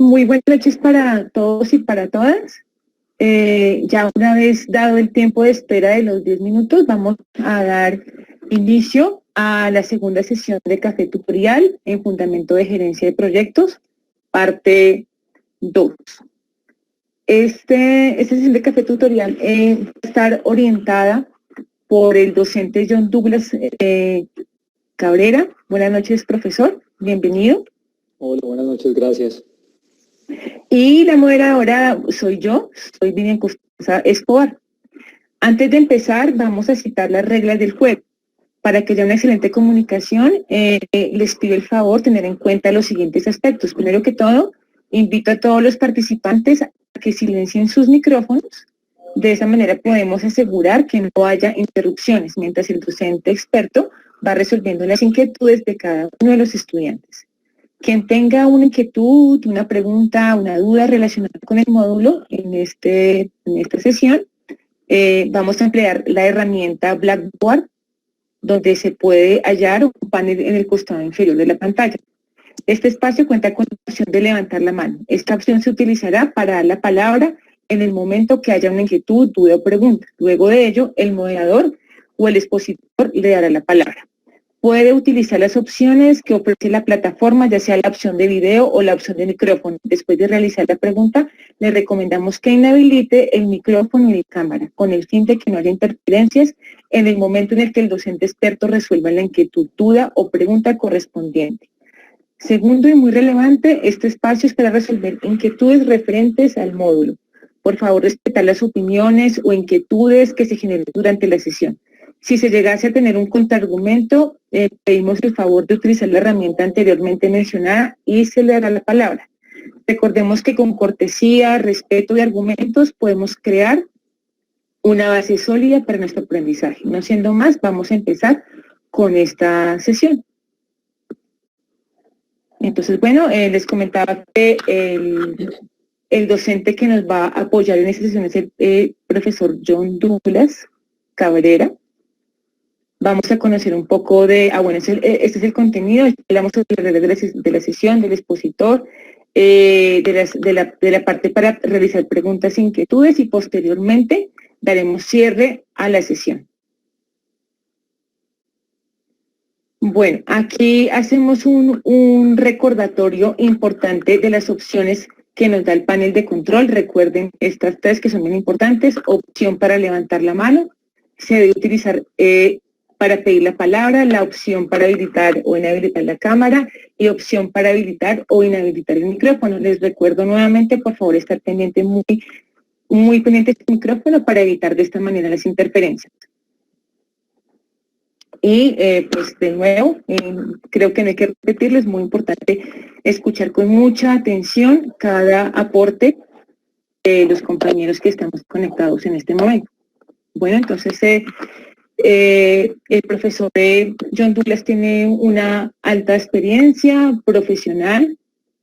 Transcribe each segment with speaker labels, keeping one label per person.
Speaker 1: Muy buenas noches para todos y para todas. Ya una vez dado el tiempo de espera de los 10 minutos, vamos a dar inicio a la segunda sesión de Café Tutorial en Fundamento de Gerencia de Proyectos, parte 2. Esta sesión de Café Tutorial va a estar orientada por el docente John Douglas Cabrera. Buenas noches, profesor. Bienvenido.
Speaker 2: Hola, buenas noches, gracias.
Speaker 1: Y la moderadora soy yo, soy Vivian Costanza Escobar. Antes de empezar, vamos a citar las reglas del juego. Para que haya una excelente comunicación, les pido el favor tener en cuenta los siguientes aspectos. Primero que todo, invito a todos los participantes a que silencien sus micrófonos. De esa manera podemos asegurar que no haya interrupciones, mientras el docente experto va resolviendo las inquietudes de cada uno de los estudiantes. Quien tenga una inquietud, una pregunta, una duda relacionada con el módulo en esta sesión, vamos a emplear la herramienta Blackboard, donde se puede hallar un panel en el costado inferior de la pantalla. Este espacio cuenta con la opción de levantar la mano. Esta opción se utilizará para dar la palabra en el momento que haya una inquietud, duda o pregunta. Luego de ello, el moderador o el expositor le dará la palabra. Puede utilizar las opciones que ofrece la plataforma, ya sea la opción de video o la opción de micrófono. Después de realizar la pregunta, le recomendamos que inhabilite el micrófono y la cámara, con el fin de que no haya interferencias en el momento en el que el docente experto resuelva la inquietud, duda o pregunta correspondiente. Segundo y muy relevante, este espacio es para resolver inquietudes referentes al módulo. Por favor, respetar las opiniones o inquietudes que se generen durante la sesión. Si se llegase a tener un contraargumento, pedimos el favor de utilizar la herramienta anteriormente mencionada y se le dará la palabra. Recordemos que con cortesía, respeto y argumentos podemos crear una base sólida para nuestro aprendizaje. No siendo más, vamos a empezar con esta sesión. Entonces, bueno, les comentaba que el docente que nos va a apoyar en esta sesión es el profesor John Douglas Cabrera. Vamos a conocer un poco de, bueno, este es el contenido, hablamos sobre las reglas de la sesión, del expositor, de la parte para realizar preguntas e inquietudes y posteriormente daremos cierre a la sesión. Bueno, aquí hacemos un recordatorio importante de las opciones que nos da el panel de control. Recuerden estas tres que son bien importantes. Opción para levantar la mano, se debe utilizar para pedir la palabra, la opción para habilitar o inhabilitar la cámara y opción para habilitar o inhabilitar el micrófono. Les recuerdo nuevamente, por favor, estar pendiente, muy pendiente del micrófono para evitar de esta manera las interferencias. Y pues de nuevo, creo que no hay que repetirlo, es muy importante escuchar con mucha atención cada aporte de los compañeros que estamos conectados en este momento. Bueno, entonces el profesor John Douglas tiene una alta experiencia profesional,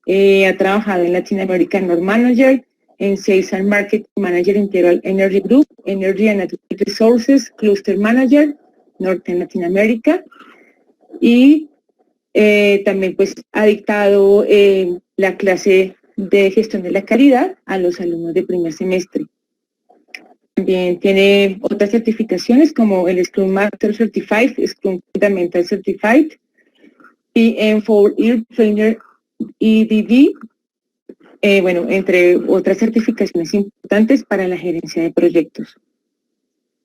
Speaker 1: ha trabajado en Latin American North Manager, en Sales and Marketing Manager Integral Energy Group, Energy and Natural Resources Cluster Manager, Norte en Latinoamérica, y también pues ha dictado la clase de gestión de la calidad a los alumnos de primer semestre. También tiene otras certificaciones como el Scrum Master Certified, Scrum Fundamental Certified, y en 4-Year Trainer EDV, bueno, entre otras certificaciones importantes para la gerencia de proyectos.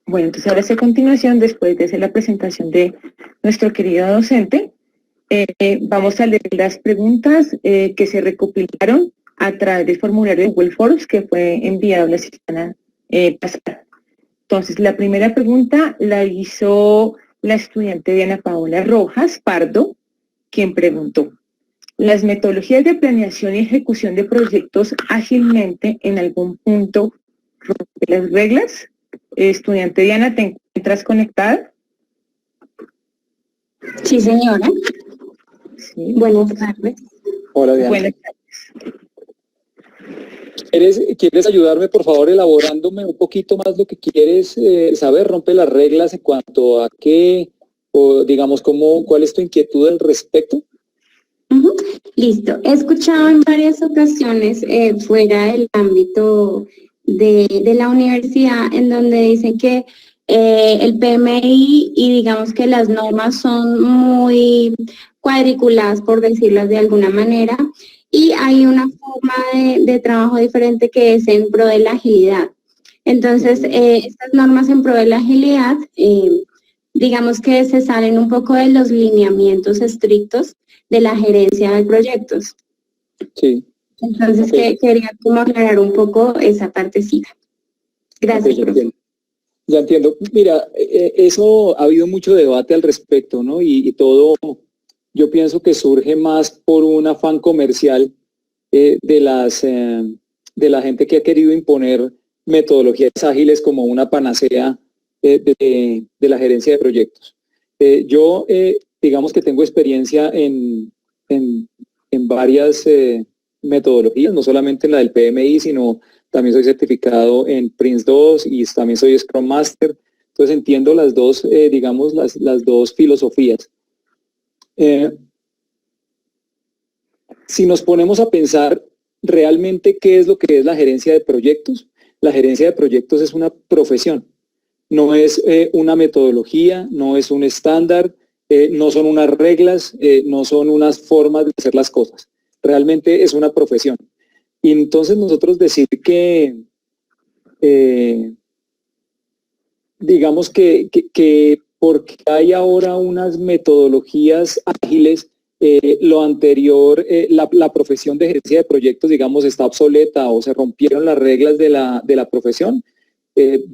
Speaker 1: Bueno, entonces ahora a continuación, después de hacer la presentación de nuestro querido docente, vamos a leer las preguntas que se recopilaron a través del formulario de Google Forms que fue enviado la semana pasada. Entonces, la primera pregunta la hizo la estudiante Diana Paola Rojas Pardo, quien preguntó: ¿las metodologías de planeación y ejecución de proyectos ágilmente en algún punto rompen las reglas? Estudiante Diana, ¿te encuentras conectada?
Speaker 3: Sí, señora.
Speaker 1: Sí.
Speaker 3: Buenas tardes.
Speaker 2: Hola, Diana.
Speaker 1: Buenas tardes.
Speaker 2: ¿Quieres ayudarme, por favor, elaborándome un poquito más lo que quieres saber? ¿Rompe las reglas en cuanto a qué, o digamos, cuál es tu inquietud al respecto?
Speaker 3: Ujú. Listo. He escuchado en varias ocasiones fuera del ámbito de la universidad en donde dicen que el PMI y digamos que las normas son muy cuadriculadas, por decirlo de alguna manera, y hay una forma de trabajo diferente que es en pro de la agilidad. Entonces, estas normas en pro de la agilidad, digamos que se salen un poco de los lineamientos estrictos de la gerencia de proyectos.
Speaker 2: Sí.
Speaker 3: Entonces,
Speaker 2: Okay.
Speaker 3: quería como aclarar un poco esa partecita. Gracias,
Speaker 2: Okay,
Speaker 3: profe.
Speaker 2: ya entiendo. Mira, eso ha habido mucho debate al respecto, ¿no? Y todo, yo pienso que surge más por un afán comercial de la gente que ha querido imponer metodologías ágiles como una panacea de la gerencia de proyectos. Yo, digamos que tengo experiencia en varias metodologías, no solamente en la del PMI, sino también soy certificado en Prince2 y también soy Scrum Master. Entonces entiendo las dos, digamos, las dos filosofías. Si nos ponemos a pensar realmente qué es lo que es la gerencia de proyectos, la gerencia de proyectos es una profesión, no es una metodología, no es un estándar, no son unas reglas, no son unas formas de hacer las cosas. Realmente es una profesión. Y entonces nosotros decir que, digamos que porque hay ahora unas metodologías ágiles, lo anterior, la profesión de gerencia de proyectos, digamos, está obsoleta o se rompieron las reglas de la profesión.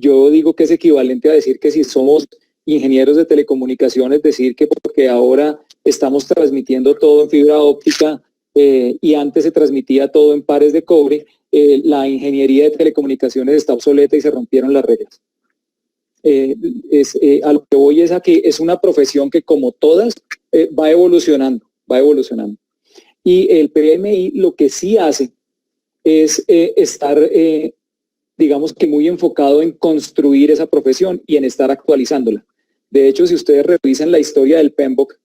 Speaker 2: Yo digo que es equivalente a decir que si somos ingenieros de telecomunicaciones, decir que porque ahora estamos transmitiendo todo en fibra óptica y antes se transmitía todo en pares de cobre, la ingeniería de telecomunicaciones está obsoleta y se rompieron las reglas. A lo que voy es a que es una profesión que, como todas, va evolucionando. Y el PMI lo que sí hace es estar, digamos que muy enfocado en construir esa profesión y en estar actualizándola. De hecho, si ustedes revisan la historia del PMBOK,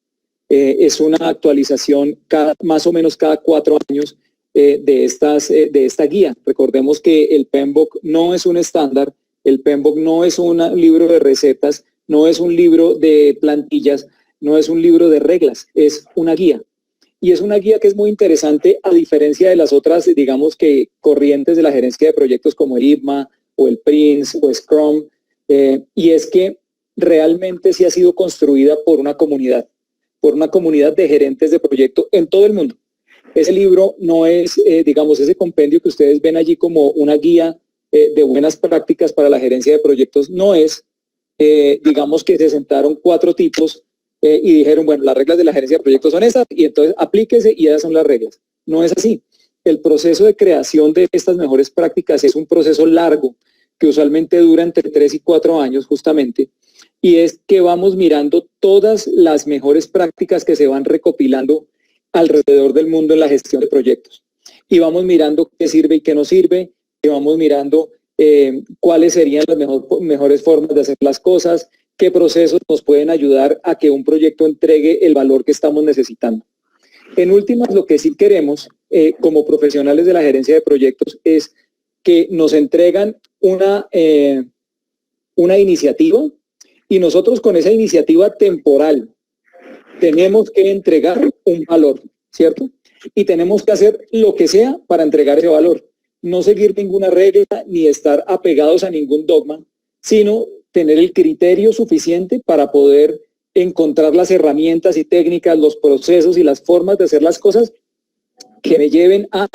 Speaker 2: es una actualización más o menos cada 4 años de esta guía. Recordemos que el PMBOK no es un estándar, el PMBOK no es un libro de recetas, no es un libro de plantillas, no es un libro de reglas, es una guía. Y es una guía que es muy interesante a diferencia de las otras, digamos que corrientes de la gerencia de proyectos como el IPMA o el Prince o Scrum, y es que realmente sí ha sido construida por una comunidad de gerentes de proyecto en todo el mundo. Ese libro no es, digamos, ese compendio que ustedes ven allí como una guía de buenas prácticas para la gerencia de proyectos, no es, digamos que se sentaron 4 tipos y dijeron, bueno, las reglas de la gerencia de proyectos son estas y entonces aplíquese y esas son las reglas. No es así. El proceso de creación de estas mejores prácticas es un proceso largo que usualmente dura entre 3 y 4 años justamente, y es que vamos mirando todas las mejores prácticas que se van recopilando alrededor del mundo en la gestión de proyectos. Y vamos mirando qué sirve y qué no sirve, y vamos mirando cuáles serían las mejores formas de hacer las cosas, qué procesos nos pueden ayudar a que un proyecto entregue el valor que estamos necesitando. En últimas, lo que sí queremos como profesionales de la gerencia de proyectos es que nos entregan una iniciativa y nosotros con esa iniciativa temporal tenemos que entregar un valor, ¿cierto? Y tenemos que hacer lo que sea para entregar ese valor. No seguir ninguna regla ni estar apegados a ningún dogma, sino tener el criterio suficiente para poder encontrar las herramientas y técnicas, los procesos y las formas de hacer las cosas que me lleven a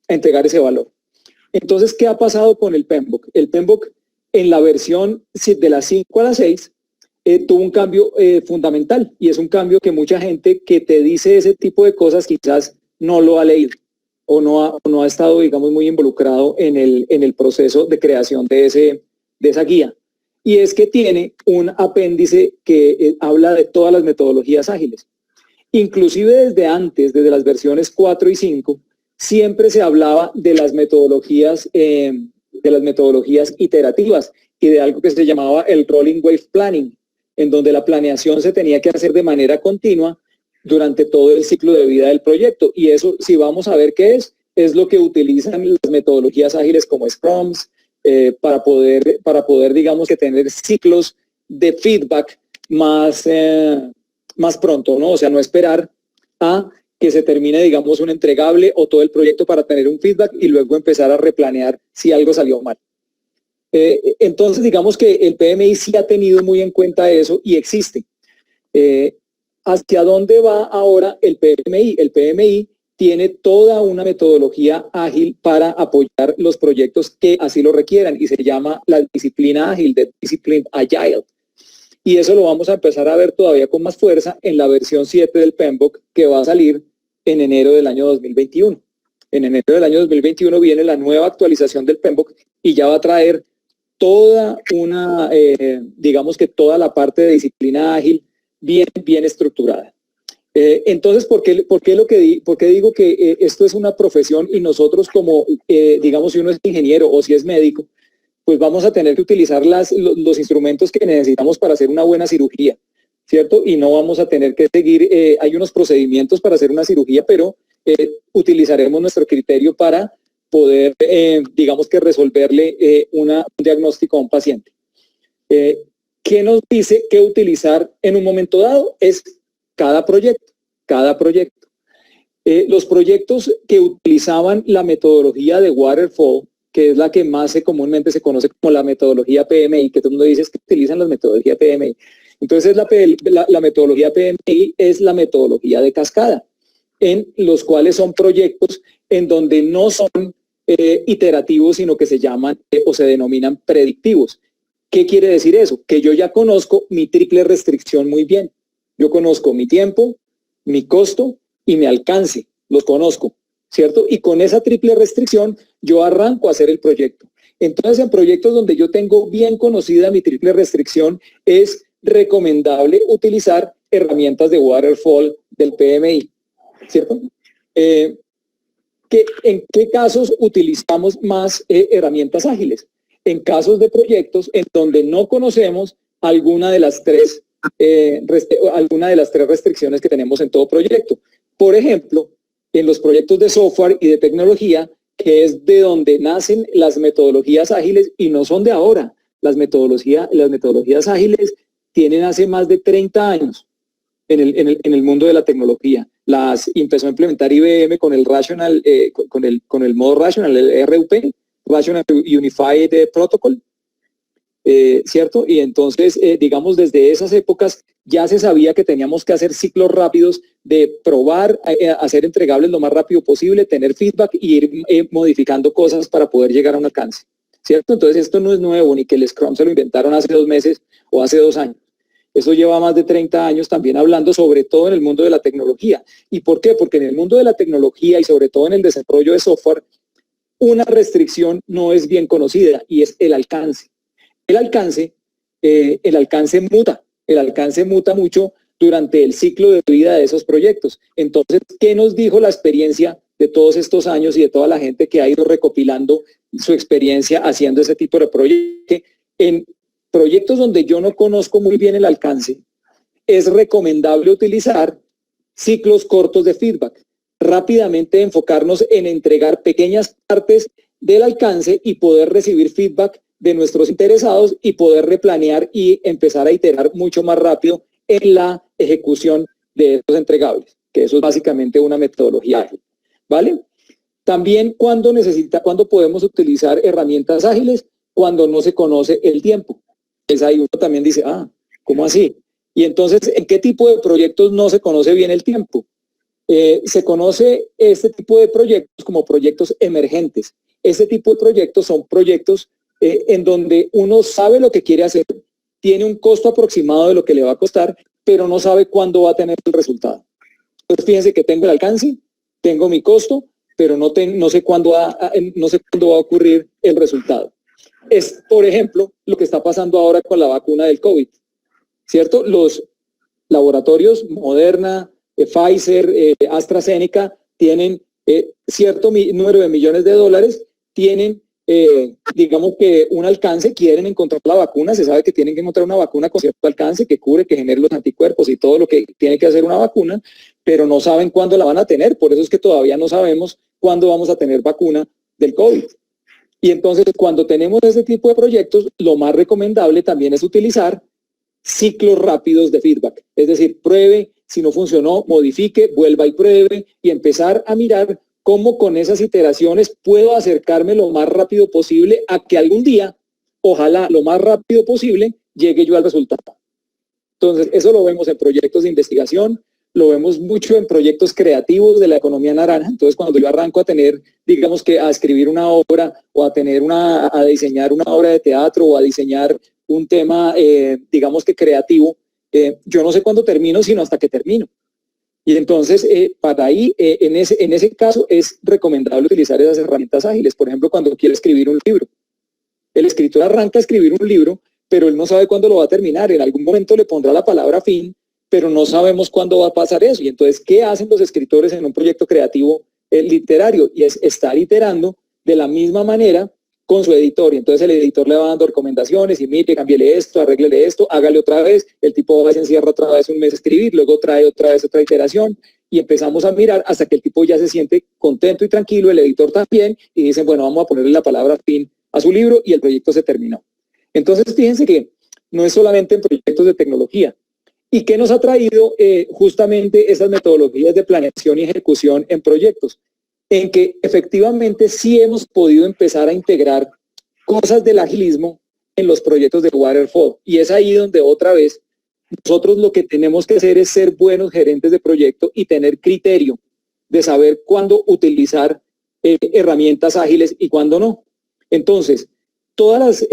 Speaker 2: entregar ese valor. Entonces, ¿qué ha pasado con el PMBOK? El PMBOK en la versión de la 5 a la 6 tuvo un cambio fundamental, y es un cambio que mucha gente que te dice ese tipo de cosas quizás no lo ha leído o no ha estado, digamos, muy involucrado en el proceso de creación de esa guía. Y es que tiene un apéndice que habla de todas las metodologías ágiles. Inclusive desde antes, desde las versiones 4 y 5, siempre se hablaba de las metodologías iterativas y de algo que se llamaba el Rolling Wave Planning, en donde la planeación se tenía que hacer de manera continua durante todo el ciclo de vida del proyecto. Y eso, si vamos a ver qué es lo que utilizan las metodologías ágiles como Scrums, para poder, digamos, que tener ciclos de feedback más pronto, ¿no? O sea, no esperar a que se termine, digamos, un entregable o todo el proyecto para tener un feedback y luego empezar a replanear si algo salió mal. Entonces, digamos que el PMI sí ha tenido muy en cuenta eso y existe. ¿Hacia dónde va ahora el PMI? El PMI tiene toda una metodología ágil para apoyar los proyectos que así lo requieran y se llama la disciplina ágil, de Discipline Agile. Y eso lo vamos a empezar a ver todavía con más fuerza en la versión 7 del PMBOK que va a salir en enero del año 2021. En enero del año 2021 viene la nueva actualización del PMBOK y ya va a traer toda una, digamos que toda la parte de disciplina ágil bien estructurada. Entonces, ¿por qué digo que esto es una profesión y nosotros como, digamos, si uno es ingeniero o si es médico, pues vamos a tener que utilizar los instrumentos que necesitamos para hacer una buena cirugía, ¿cierto? Y no vamos a tener que seguir, hay unos procedimientos para hacer una cirugía, pero utilizaremos nuestro criterio para poder, digamos que resolverle un diagnóstico a un paciente. ¿Qué nos dice qué utilizar en un momento dado? Es cada proyecto. Los proyectos que utilizaban la metodología de Waterfall, que es la que más comúnmente se conoce como la metodología PMI, que todo el mundo dice que utilizan la metodología PMI. Entonces la metodología PMI es la metodología de cascada, en los cuales son proyectos en donde no son iterativos, sino que se llaman o se denominan predictivos. ¿Qué quiere decir eso? Que yo ya conozco mi triple restricción muy bien. Yo conozco mi tiempo, mi costo y mi alcance. Los conozco, ¿cierto? Y con esa triple restricción yo arranco a hacer el proyecto. Entonces, en proyectos donde yo tengo bien conocida mi triple restricción, es recomendable utilizar herramientas de Waterfall del PMI, ¿cierto? ¿En qué casos utilizamos más herramientas ágiles? En casos de proyectos en donde no conocemos alguna de las tres restricciones que tenemos en todo proyecto. Por ejemplo, en los proyectos de software y de tecnología, que es de donde nacen las metodologías ágiles y no son de ahora. Las metodologías ágiles tienen hace más de 30 años en el mundo de la tecnología. Las empezó a implementar IBM con el Rational, con el modo Rational, el RUP, Rational Unified Protocol, ¿cierto? Y entonces, digamos, desde esas épocas ya se sabía que teníamos que hacer ciclos rápidos de probar, hacer entregables lo más rápido posible, tener feedback y ir modificando cosas para poder llegar a un alcance, ¿cierto? Entonces esto no es nuevo, ni que el Scrum se lo inventaron hace 2 meses o hace 2 años. Eso lleva más de 30 años también hablando, sobre todo en el mundo de la tecnología. ¿Y por qué? Porque en el mundo de la tecnología y sobre todo en el desarrollo de software, una restricción no es bien conocida y es el alcance. El alcance muta mucho durante el ciclo de vida de esos proyectos. Entonces, ¿qué nos dijo la experiencia de todos estos años y de toda la gente que ha ido recopilando su experiencia haciendo ese tipo de proyectos? En proyectos donde yo no conozco muy bien el alcance, es recomendable utilizar ciclos cortos de feedback. Rápidamente enfocarnos en entregar pequeñas partes del alcance y poder recibir feedback de nuestros interesados y poder replanear y empezar a iterar mucho más rápido en la ejecución de estos entregables, que eso es básicamente una metodología ágil, ¿vale? También cuando podemos utilizar herramientas ágiles, cuando no se conoce el tiempo. Es ahí uno también dice, ¿cómo así? Y entonces, ¿en qué tipo de proyectos no se conoce bien el tiempo? Se conoce este tipo de proyectos como proyectos emergentes. Este tipo de proyectos son proyectos en donde uno sabe lo que quiere hacer, tiene un costo aproximado de lo que le va a costar, pero no sabe cuándo va a tener el resultado. Entonces, fíjense que tengo el alcance, tengo mi costo, pero no sé cuándo va a ocurrir el resultado. Es, por ejemplo, lo que está pasando ahora con la vacuna del COVID, ¿cierto? Los laboratorios Moderna, Pfizer, AstraZeneca tienen cierto número de millones de dólares, tienen digamos que un alcance, quieren encontrar la vacuna, se sabe que tienen que encontrar una vacuna con cierto alcance, que cure, que genere los anticuerpos y todo lo que tiene que hacer una vacuna, pero no saben cuándo la van a tener, por eso es que todavía no sabemos cuándo vamos a tener vacuna del COVID. Y entonces, cuando tenemos ese tipo de proyectos, lo más recomendable también es utilizar ciclos rápidos de feedback, es decir, pruebe, si no funcionó, modifique, vuelva y pruebe, y empezar a mirar cómo con esas iteraciones puedo acercarme lo más rápido posible a que algún día, ojalá lo más rápido posible, llegue yo al resultado. Entonces, eso lo vemos en proyectos de investigación, lo vemos mucho en proyectos creativos de la economía naranja. Entonces, cuando yo arranco a tener, digamos que a escribir una obra o a diseñar una obra de teatro o a diseñar un tema, digamos que creativo, yo no sé cuándo termino, sino hasta que termino. Y entonces, para ahí, en ese caso, es recomendable utilizar esas herramientas ágiles. Por ejemplo, cuando quiere escribir un libro. El escritor arranca a escribir un libro, pero él no sabe cuándo lo va a terminar. En algún momento le pondrá la palabra fin, pero no sabemos cuándo va a pasar eso. Y entonces, ¿qué hacen los escritores en un proyecto creativo literario? Y es estar iterando de la misma manera con su editor. Y entonces el editor le va dando recomendaciones y mire, cámbiale esto, arréglele esto, hágale otra vez. El tipo va y se encierra otra vez un mes a escribir, luego trae otra vez otra iteración y empezamos a mirar hasta que el tipo ya se siente contento y tranquilo, el editor también, y dicen, bueno, vamos a ponerle la palabra fin a su libro y el proyecto se terminó. Entonces, fíjense que no es solamente en proyectos de tecnología. ¿Y qué nos ha traído justamente esas metodologías de planeación y ejecución en proyectos? En que efectivamente sí hemos podido empezar a integrar cosas del agilismo en los proyectos de Waterfall. Y es ahí donde otra vez nosotros lo que tenemos que hacer es ser buenos gerentes de proyecto y tener criterio de saber cuándo utilizar herramientas ágiles y cuándo no. Entonces, todas las,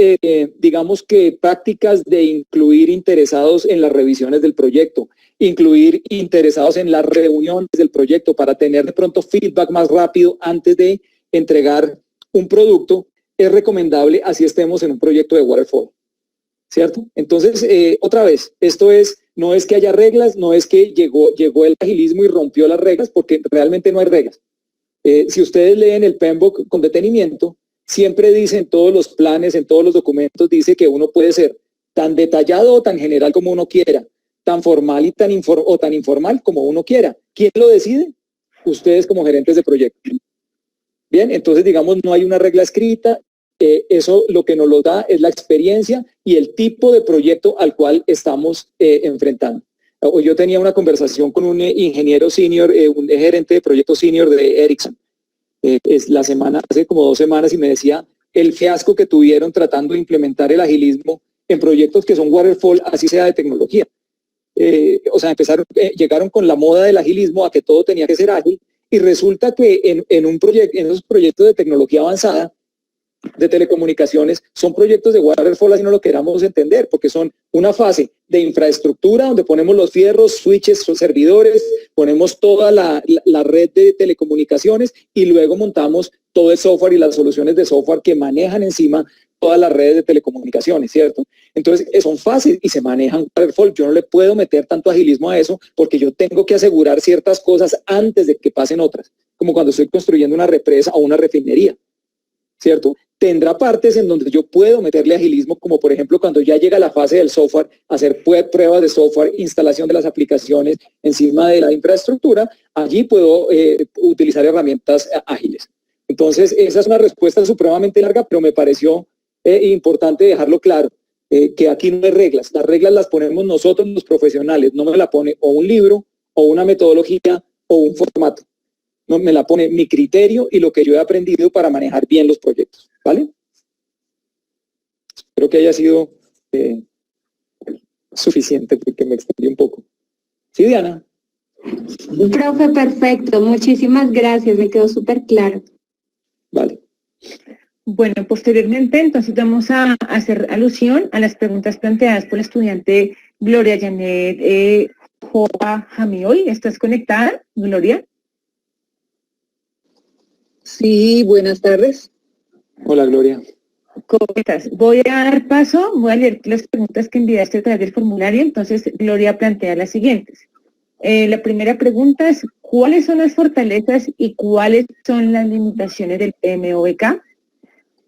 Speaker 2: digamos que prácticas de incluir interesados en las revisiones del proyecto, incluir interesados en las reuniones del proyecto para tener de pronto feedback más rápido antes de entregar un producto, es recomendable así estemos en un proyecto de Waterfall, ¿cierto? Entonces, otra vez, no es que haya reglas, no es que llegó el agilismo y rompió las reglas, porque realmente no hay reglas. Si ustedes leen el PMBOK con detenimiento, siempre dice en todos los planes, en todos los documentos, dice que uno puede ser tan detallado o tan general como uno quiera, tan formal y tan informal como uno quiera. ¿Quién lo decide? Ustedes como gerentes de proyecto. Bien, entonces digamos no hay una regla escrita, eso lo que nos lo da es la experiencia y el tipo de proyecto al cual estamos enfrentando. Hoy yo tenía una conversación con un ingeniero senior, un gerente de proyecto senior de Ericsson, hace como 2 semanas, y me decía el fiasco que tuvieron tratando de implementar el agilismo en proyectos que son waterfall, así sea de tecnología. O sea, llegaron con la moda del agilismo a que todo tenía que ser ágil, y resulta que en esos proyectos de tecnología avanzada, de telecomunicaciones, son proyectos de waterfall, así no lo queramos entender, porque son una fase de infraestructura donde ponemos los fierros, switches, servidores, ponemos toda la red de telecomunicaciones y luego montamos todo el software y las soluciones de software que manejan encima todas las redes de telecomunicaciones, ¿cierto? Entonces, son fáciles y se manejan waterfall. Yo no le puedo meter tanto agilismo a eso porque yo tengo que asegurar ciertas cosas antes de que pasen otras, como cuando estoy construyendo una represa o una refinería, ¿cierto? Tendrá partes en donde yo puedo meterle agilismo, como por ejemplo cuando ya llega la fase del software, hacer pruebas de software, instalación de las aplicaciones encima de la infraestructura, allí puedo utilizar herramientas ágiles. Entonces, esa es una respuesta supremamente larga, pero me pareció importante dejarlo claro, que aquí no hay reglas, las reglas las ponemos nosotros los profesionales, no me la pone o un libro, o una metodología, o un formato. No, me la pone mi criterio y lo que yo he aprendido para manejar bien los proyectos, ¿vale? Espero que haya sido suficiente porque me extendí un poco. ¿Sí, Diana?
Speaker 3: Profe, perfecto. Muchísimas gracias. Me quedó súper claro.
Speaker 2: Vale.
Speaker 1: Bueno, posteriormente entonces vamos a hacer alusión a las preguntas planteadas por la estudiante Gloria Janet Joa Jamioy. ¿Estás conectada, Gloria?
Speaker 4: Sí, buenas tardes.
Speaker 2: Hola, Gloria.
Speaker 1: ¿Cómo estás? Voy a dar paso, voy a leer las preguntas que enviaste a través del formulario. Entonces, Gloria plantea las siguientes. La primera pregunta es, ¿cuáles son las fortalezas y cuáles son las limitaciones del PMOBK?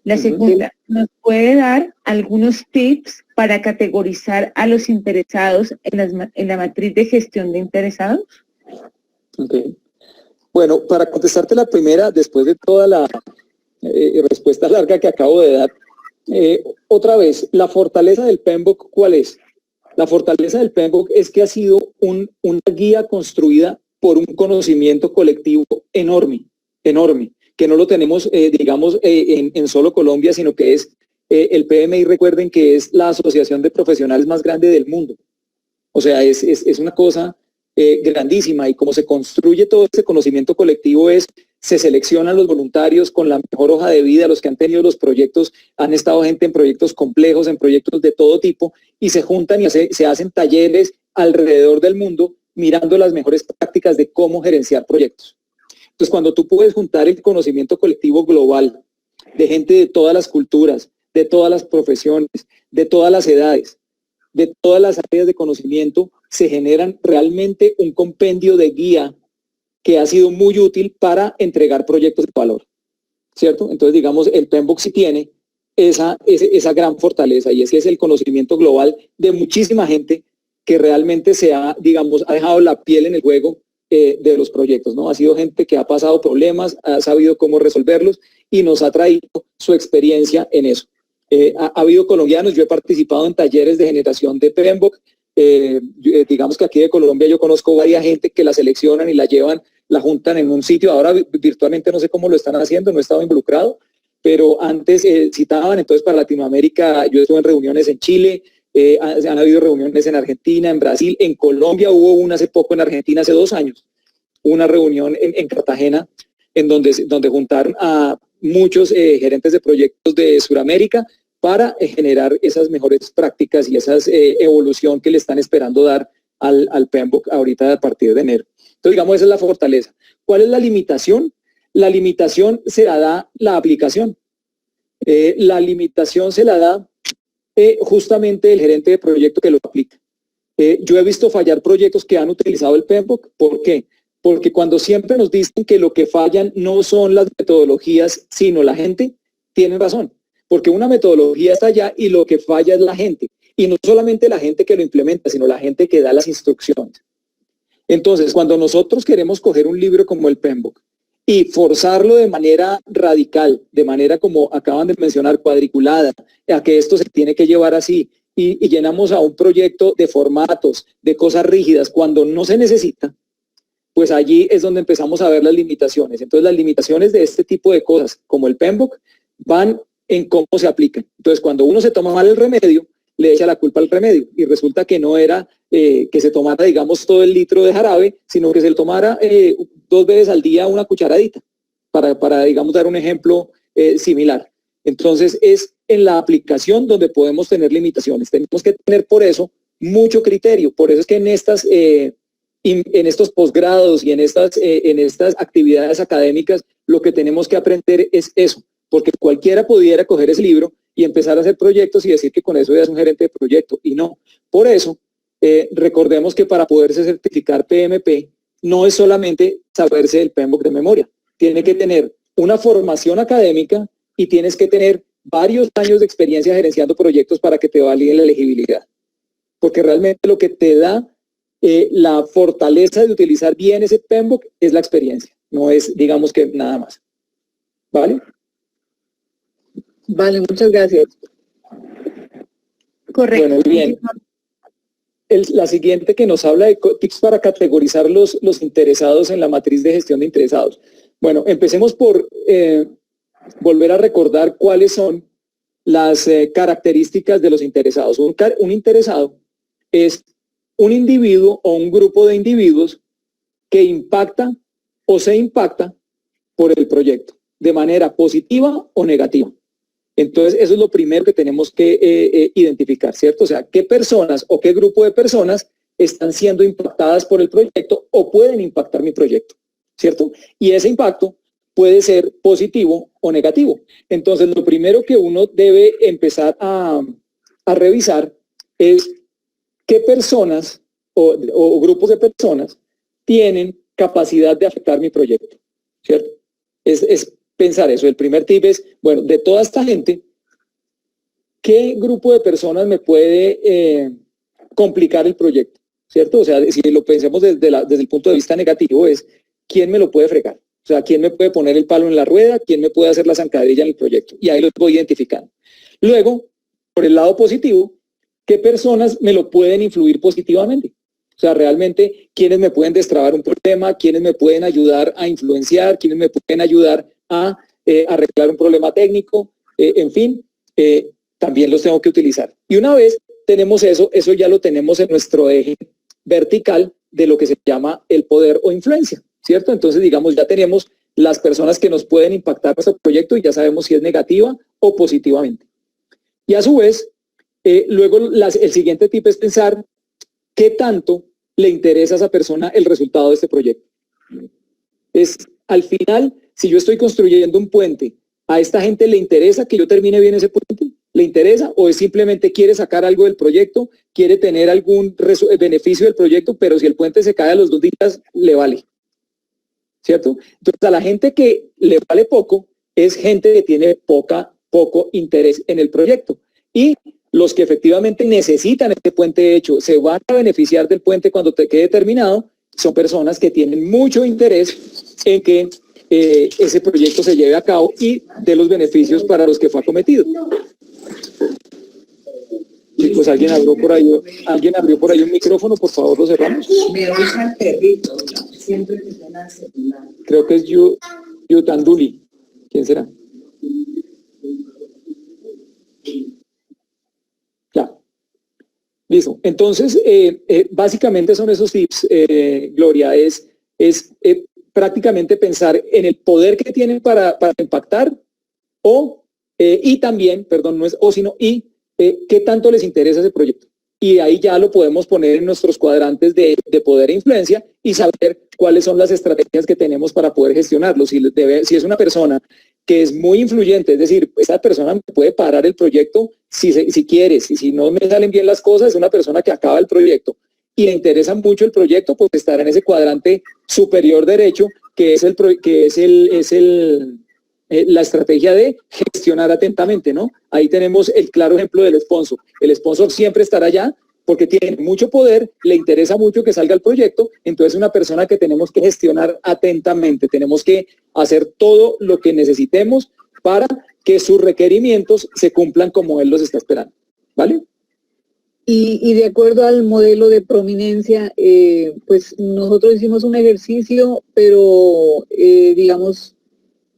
Speaker 1: La segunda, ¿nos puede dar algunos tips para categorizar a los interesados en la matriz de gestión de interesados?
Speaker 2: Okay. Bueno, para contestarte la primera, después de toda la respuesta larga que acabo de dar, otra vez, la fortaleza del PMBOK, ¿cuál es? La fortaleza del PMBOK es que ha sido una guía construida por un conocimiento colectivo enorme, enorme, que no lo tenemos, digamos, en solo Colombia, sino que es el PMI, recuerden que es la asociación de profesionales más grande del mundo. O sea, es una cosa grandísima, y cómo se construye todo ese conocimiento colectivo se seleccionan los voluntarios con la mejor hoja de vida, los que han tenido los proyectos, han estado gente en proyectos complejos, en proyectos de todo tipo, y se juntan y se hacen talleres alrededor del mundo mirando las mejores prácticas de cómo gerenciar proyectos. Entonces, cuando tú puedes juntar el conocimiento colectivo global de gente de todas las culturas, de todas las profesiones, de todas las edades, de todas las áreas de conocimiento, se generan realmente un compendio de guía que ha sido muy útil para entregar proyectos de valor, ¿cierto? Entonces, digamos, el PMBOK sí tiene esa gran fortaleza, y ese es el conocimiento global de muchísima gente que realmente ha dejado la piel en el juego de los proyectos, ¿no? Ha sido gente que ha pasado problemas, ha sabido cómo resolverlos y nos ha traído su experiencia en eso. Ha habido colombianos, yo he participado en talleres de generación de PMBOK, digamos que aquí de Colombia yo conozco varias gente que la seleccionan y la llevan, la juntan en un sitio. Ahora virtualmente no sé cómo lo están haciendo, no he estado involucrado, pero antes citaban. Entonces, para Latinoamérica yo estuve en reuniones en Chile, han habido reuniones en Argentina, en Brasil, en Colombia hubo una hace poco, en Argentina hace 2 años, una reunión en Cartagena en donde juntaron a muchos gerentes de proyectos de Sudamérica para generar esas mejores prácticas y esa evolución que le están esperando dar al PMBOK ahorita a partir de enero. Entonces, digamos, esa es la fortaleza. ¿Cuál es la limitación? La limitación se la da la aplicación. La limitación se la da justamente el gerente de proyecto que lo aplica. Yo he visto fallar proyectos que han utilizado el PMBOK. ¿Por qué? Porque cuando siempre nos dicen que lo que fallan no son las metodologías, sino la gente, tienen razón. Porque una metodología está allá y lo que falla es la gente. Y no solamente la gente que lo implementa, sino la gente que da las instrucciones. Entonces, cuando nosotros queremos coger un libro como el PMBOK y forzarlo de manera radical, de manera como acaban de mencionar, cuadriculada, a que esto se tiene que llevar así, y llenamos a un proyecto de formatos, de cosas rígidas, cuando no se necesita, pues allí es donde empezamos a ver las limitaciones. Entonces, las limitaciones de este tipo de cosas, como el PMBOK, van en cómo se aplican. Entonces, cuando uno se toma mal el remedio, le echa la culpa al remedio, y resulta que no era que se tomara, digamos, todo el litro de jarabe, sino que se le tomara 2 veces al día una cucharadita, para digamos, dar un ejemplo similar. Entonces, es en la aplicación donde podemos tener limitaciones. Tenemos que tener por eso mucho criterio. Por eso es que en estos posgrados y en estas actividades académicas, lo que tenemos que aprender es eso, porque cualquiera pudiera coger ese libro y empezar a hacer proyectos y decir que con eso ya es un gerente de proyecto, y no. Por eso, recordemos que para poderse certificar PMP, no es solamente saberse el PMBOK de memoria, tiene que tener una formación académica y tienes que tener varios años de experiencia gerenciando proyectos para que te validen la elegibilidad, porque realmente lo que te da la fortaleza de utilizar bien ese PMBOK es la experiencia, no es, digamos, que nada más. ¿Vale?
Speaker 4: Vale, muchas gracias.
Speaker 1: Correcto.
Speaker 2: Bueno, bien. La siguiente que nos habla de tips para categorizar los interesados en la matriz de gestión de interesados. Bueno, empecemos por volver a recordar cuáles son las características de los interesados. Un interesado es un individuo o un grupo de individuos que impacta o se impacta por el proyecto, de manera positiva o negativa. Entonces, eso es lo primero que tenemos que identificar, ¿cierto? O sea, qué personas o qué grupo de personas están siendo impactadas por el proyecto o pueden impactar mi proyecto, ¿cierto? Y ese impacto puede ser positivo o negativo. Entonces, lo primero que uno debe empezar a revisar es qué personas o grupos de personas tienen capacidad de afectar mi proyecto, ¿cierto? Es pensar eso. El primer tip es, bueno, de toda esta gente, ¿qué grupo de personas me puede complicar el proyecto? ¿Cierto? O sea, si lo pensemos desde el punto de vista negativo, es ¿quién me lo puede fregar? O sea, ¿quién me puede poner el palo en la rueda? ¿Quién me puede hacer la zancadilla en el proyecto? Y ahí lo voy identificando. Luego, por el lado positivo, ¿qué personas me lo pueden influir positivamente? O sea, realmente, ¿quiénes me pueden destrabar un problema? ¿Quiénes me pueden ayudar a influenciar? ¿Quiénes me pueden ayudar a arreglar un problema técnico? En fin, también los tengo que utilizar. Y una vez tenemos eso ya lo tenemos en nuestro eje vertical de lo que se llama el poder o influencia, ¿cierto? Entonces, digamos, ya tenemos las personas que nos pueden impactar nuestro proyecto y ya sabemos si es negativa o positivamente. Y a su vez, luego el siguiente tip es pensar qué tanto le interesa a esa persona el resultado de este proyecto. Es, al final, si yo estoy construyendo un puente, ¿a esta gente le interesa que yo termine bien ese puente? ¿Le interesa? ¿O es simplemente quiere sacar algo del proyecto, quiere tener algún beneficio del proyecto, pero si el puente se cae a los 2 días, le vale? ¿Cierto? Entonces, a la gente que le vale poco, es gente que tiene poco interés en el proyecto. Y los que efectivamente necesitan este puente hecho, se van a beneficiar del puente cuando te quede terminado, son personas que tienen mucho interés en que ese proyecto se lleve a cabo y de los beneficios para los que fue acometido. Chicos, alguien abrió por ahí un micrófono, por favor, lo cerramos.
Speaker 4: Me oiga el perrito, siempre que suena el celular.
Speaker 2: Creo que es Yutanduli. ¿Quién será? Ya. Listo. Entonces, básicamente son esos tips, Gloria, es prácticamente pensar en el poder que tienen para impactar y también, perdón, no es o, sino y qué tanto les interesa ese proyecto. Y ahí ya lo podemos poner en nuestros cuadrantes de poder e influencia y saber cuáles son las estrategias que tenemos para poder gestionarlo. Si es una persona que es muy influyente, es decir, esa persona me puede parar el proyecto si quieres, y si no me salen bien las cosas, es una persona que acaba el proyecto y le interesa mucho el proyecto, pues estará en ese cuadrante superior derecho, que es la estrategia de gestionar atentamente, ¿no? Ahí tenemos el claro ejemplo del sponsor. El sponsor siempre estará allá porque tiene mucho poder, le interesa mucho que salga el proyecto, entonces es una persona que tenemos que gestionar atentamente, tenemos que hacer todo lo que necesitemos para que sus requerimientos se cumplan como él los está esperando, ¿vale?
Speaker 4: Y de acuerdo al modelo de prominencia, pues nosotros hicimos un ejercicio, pero digamos,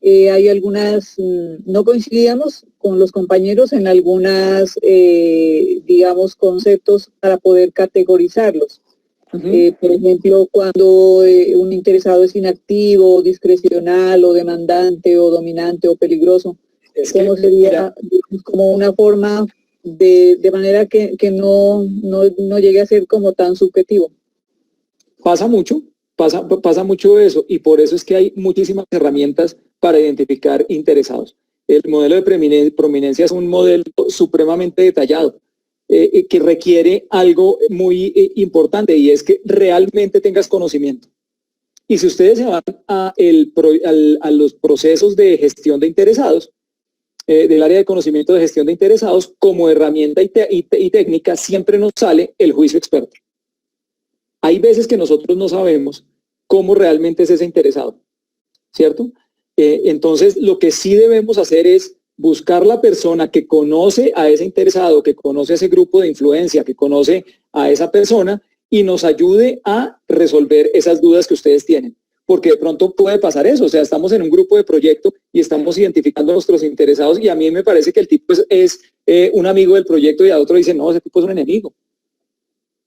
Speaker 4: hay algunas, no coincidíamos con los compañeros en algunas, digamos, conceptos para poder categorizarlos. Por ejemplo, cuando un interesado es inactivo, discrecional o demandante o dominante o peligroso, ¿cómo sería como una forma de manera que no llegue a ser como tan subjetivo?
Speaker 2: Pasa mucho eso, y por eso es que hay muchísimas herramientas para identificar interesados. El modelo de prominencia es un modelo supremamente detallado, que requiere algo muy importante, y es que realmente tengas conocimiento. Y si ustedes se van a los procesos de gestión de interesados, del área de conocimiento de gestión de interesados, como herramienta y técnica, siempre nos sale el juicio experto. Hay veces que nosotros no sabemos cómo realmente es ese interesado, ¿cierto? Entonces, lo que sí debemos hacer es buscar la persona que conoce a ese interesado, que conoce a ese grupo de influencia, que conoce a esa persona y nos ayude a resolver esas dudas que ustedes tienen. Porque de pronto puede pasar eso, o sea, estamos en un grupo de proyecto y estamos identificando a nuestros interesados y a mí me parece que el tipo es un amigo del proyecto y a otro dice, no, ese tipo es un enemigo.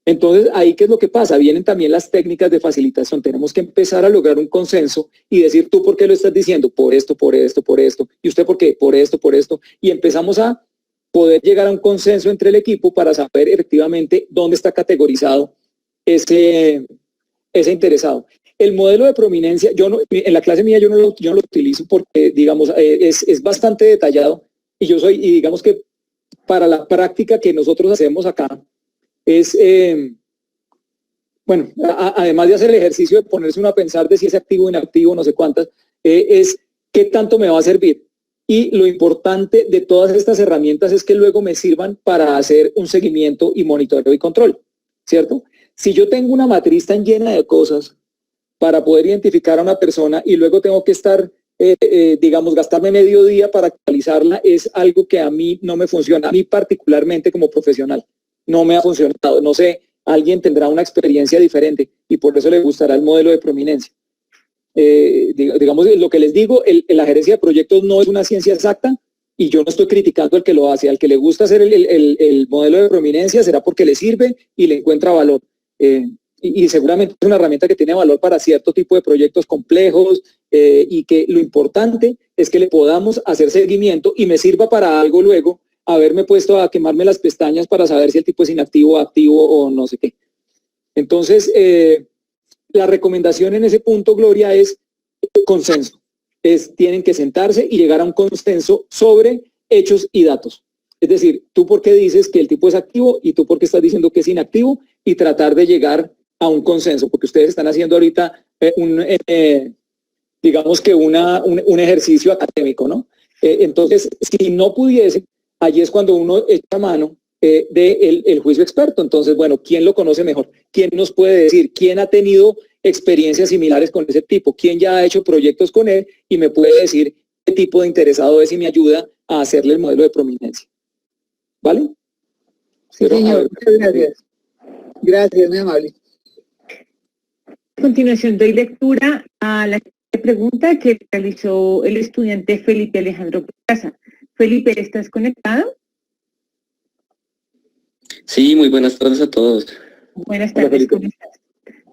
Speaker 2: Entonces, ahí, ¿qué es lo que pasa? Vienen también las técnicas de facilitación. Tenemos que empezar a lograr un consenso y decir, ¿tú por qué lo estás diciendo? Por esto, por esto, por esto. ¿Y usted por qué? Por esto, por esto. Y empezamos a poder llegar a un consenso entre el equipo para saber efectivamente dónde está categorizado ese interesado. El modelo de prominencia, en la clase mía yo no lo utilizo porque, digamos, es bastante detallado y digamos que para la práctica que nosotros hacemos acá, es, además de hacer el ejercicio de ponerse uno a pensar de si es activo o inactivo, no sé cuántas, es ¿qué tanto me va a servir? Y lo importante de todas estas herramientas es que luego me sirvan para hacer un seguimiento y monitoreo y control, ¿cierto? Si yo tengo una matriz tan llena de cosas para poder identificar a una persona y luego tengo que estar, digamos, gastarme medio día para actualizarla, es algo que a mí no me funciona, a mí particularmente como profesional, no me ha funcionado. No sé, alguien tendrá una experiencia diferente y por eso le gustará el modelo de prominencia. Digamos, lo que les digo, la gerencia de proyectos no es una ciencia exacta y yo no estoy criticando al que lo hace. Al que le gusta hacer el modelo de prominencia será porque le sirve y le encuentra valor. Y seguramente es una herramienta que tiene valor para cierto tipo de proyectos complejos y que lo importante es que le podamos hacer seguimiento y me sirva para algo luego, haberme puesto a quemarme las pestañas para saber si el tipo es inactivo, activo o no sé qué. Entonces, la recomendación en ese punto, Gloria, es consenso. Tienen que sentarse y llegar a un consenso sobre hechos y datos. Es decir, tú por qué dices que el tipo es activo y tú por qué estás diciendo que es inactivo y tratar de llegar a un consenso, porque ustedes están haciendo ahorita digamos que un ejercicio académico, ¿no? Entonces, si no pudiese, allí es cuando uno echa mano del juicio experto. Entonces, bueno, ¿quién lo conoce mejor? ¿Quién nos puede decir? ¿Quién ha tenido experiencias similares con ese tipo? ¿Quién ya ha hecho proyectos con él y me puede decir qué tipo de interesado es y me ayuda a hacerle el modelo de prominencia? ¿Vale?
Speaker 4: Sí, señor, muchas gracias. Gracias, muy amable.
Speaker 1: A continuación doy lectura a la pregunta que realizó el estudiante Felipe Alejandro Casa. Felipe, ¿estás conectado?
Speaker 5: Sí, muy buenas tardes a todos.
Speaker 1: Buenas tardes, ¿cómo estás?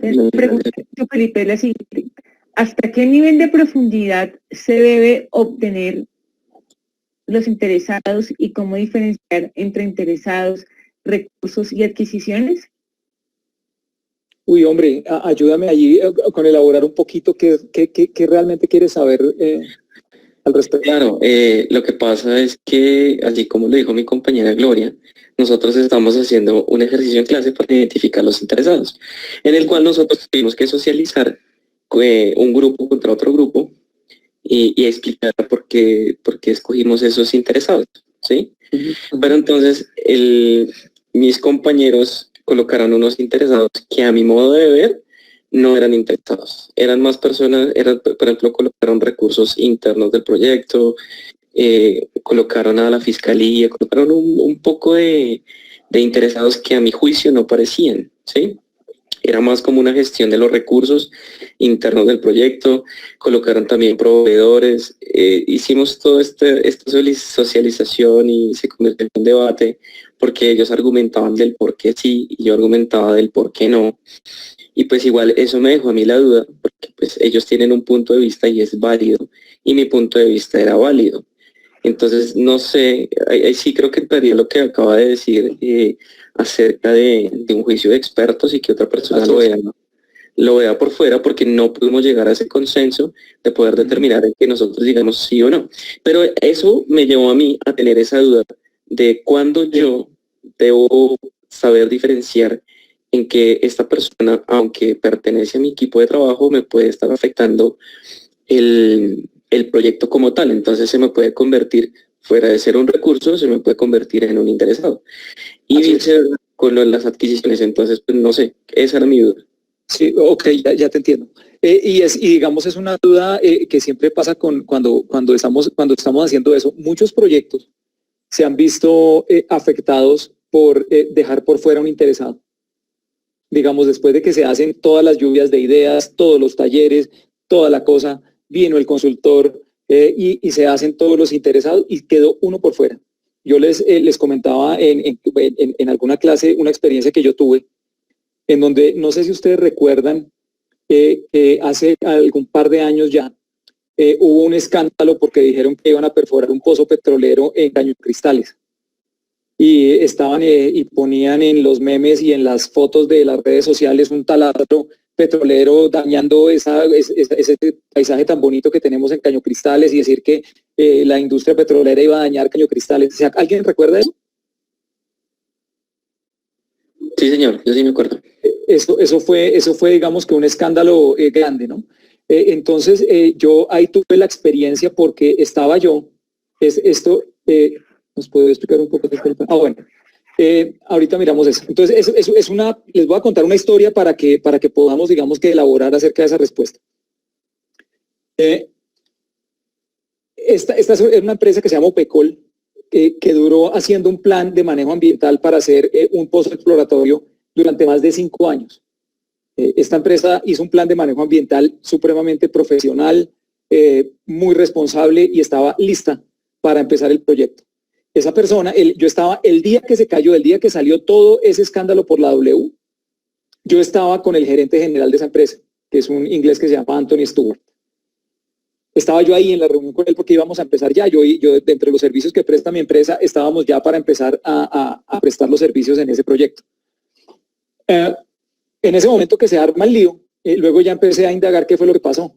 Speaker 1: Entonces, pregunta Felipe, la siguiente. ¿Hasta qué nivel de profundidad se debe obtener los interesados y cómo diferenciar entre interesados, recursos y adquisiciones?
Speaker 2: Uy, hombre, ayúdame allí con elaborar un poquito qué realmente quieres saber al respecto.
Speaker 5: Claro, lo que pasa es que, así como lo dijo mi compañera Gloria, nosotros estamos haciendo un ejercicio en clase para identificar los interesados, en el cual nosotros tuvimos que socializar un grupo contra otro grupo y explicar por qué escogimos esos interesados, ¿sí? Pero entonces mis compañeros colocaron unos interesados que a mi modo de ver no eran interesados, eran más personas, por ejemplo, colocaron recursos internos del proyecto, colocaron a la fiscalía, colocaron un poco de interesados que a mi juicio no parecían, ¿sí? Era más como una gestión de los recursos internos del proyecto, colocaron también proveedores, hicimos toda esta socialización y se convirtió en un debate porque ellos argumentaban del por qué sí y yo argumentaba del por qué no. Y pues igual eso me dejó a mí la duda, porque pues ellos tienen un punto de vista y es válido, y mi punto de vista era válido. Entonces, no sé, ahí sí creo que entraría lo que acaba de decir acerca de un juicio de expertos y que otra persona lo vea por fuera, porque no pudimos llegar a ese consenso de poder determinar en que nosotros digamos sí o no. Pero eso me llevó a mí a tener esa duda de cuándo yo debo saber diferenciar en que esta persona, aunque pertenece a mi equipo de trabajo, me puede estar afectando el proyecto como tal. Entonces se me puede convertir, fuera de ser un recurso, se me puede convertir en un interesado. Y viceversa con las adquisiciones. Entonces, pues no sé, esa era mi duda.
Speaker 2: Sí, ok, ya te entiendo. Y digamos, es una duda que siempre pasa cuando estamos haciendo eso. Muchos proyectos se han visto afectados por dejar por fuera un interesado. Digamos, después de que se hacen todas las lluvias de ideas, todos los talleres, toda la cosa, vino el consultor y se hacen todos los interesados y quedó uno por fuera. Yo les comentaba en alguna clase una experiencia que yo tuve, en donde no sé si ustedes recuerdan hace algún par de años ya hubo un escándalo porque dijeron que iban a perforar un pozo petrolero en Cañocristales. Y estaban y ponían en los memes y en las fotos de las redes sociales un taladro petrolero dañando ese paisaje tan bonito que tenemos en Cañocristales y decir que la industria petrolera iba a dañar Cañocristales. O sea, ¿alguien recuerda eso?
Speaker 5: Sí, señor, yo sí me acuerdo.
Speaker 2: Eso fue, digamos que un escándalo grande, ¿no? Entonces, yo ahí tuve la experiencia porque estaba yo, ¿nos puede explicar un poco? Bueno, ahorita miramos eso. Entonces, les voy a contar una historia para que podamos, digamos, que elaborar acerca de esa respuesta. Esta es una empresa que se llama OPECOL, que duró haciendo un plan de manejo ambiental para hacer un pozo exploratorio durante más de 5 años. Esta empresa hizo un plan de manejo ambiental supremamente profesional, muy responsable y estaba lista para empezar el proyecto. Esa persona, yo estaba el día que se cayó, el día que salió todo ese escándalo por la W, yo estaba con el gerente general de esa empresa, que es un inglés que se llama Anthony Stewart. Estaba yo ahí en la reunión con él porque íbamos a empezar ya. Yo entre los servicios que presta mi empresa, estábamos ya para empezar a prestar los servicios en ese proyecto. En ese momento que se arma el lío, luego ya empecé a indagar qué fue lo que pasó.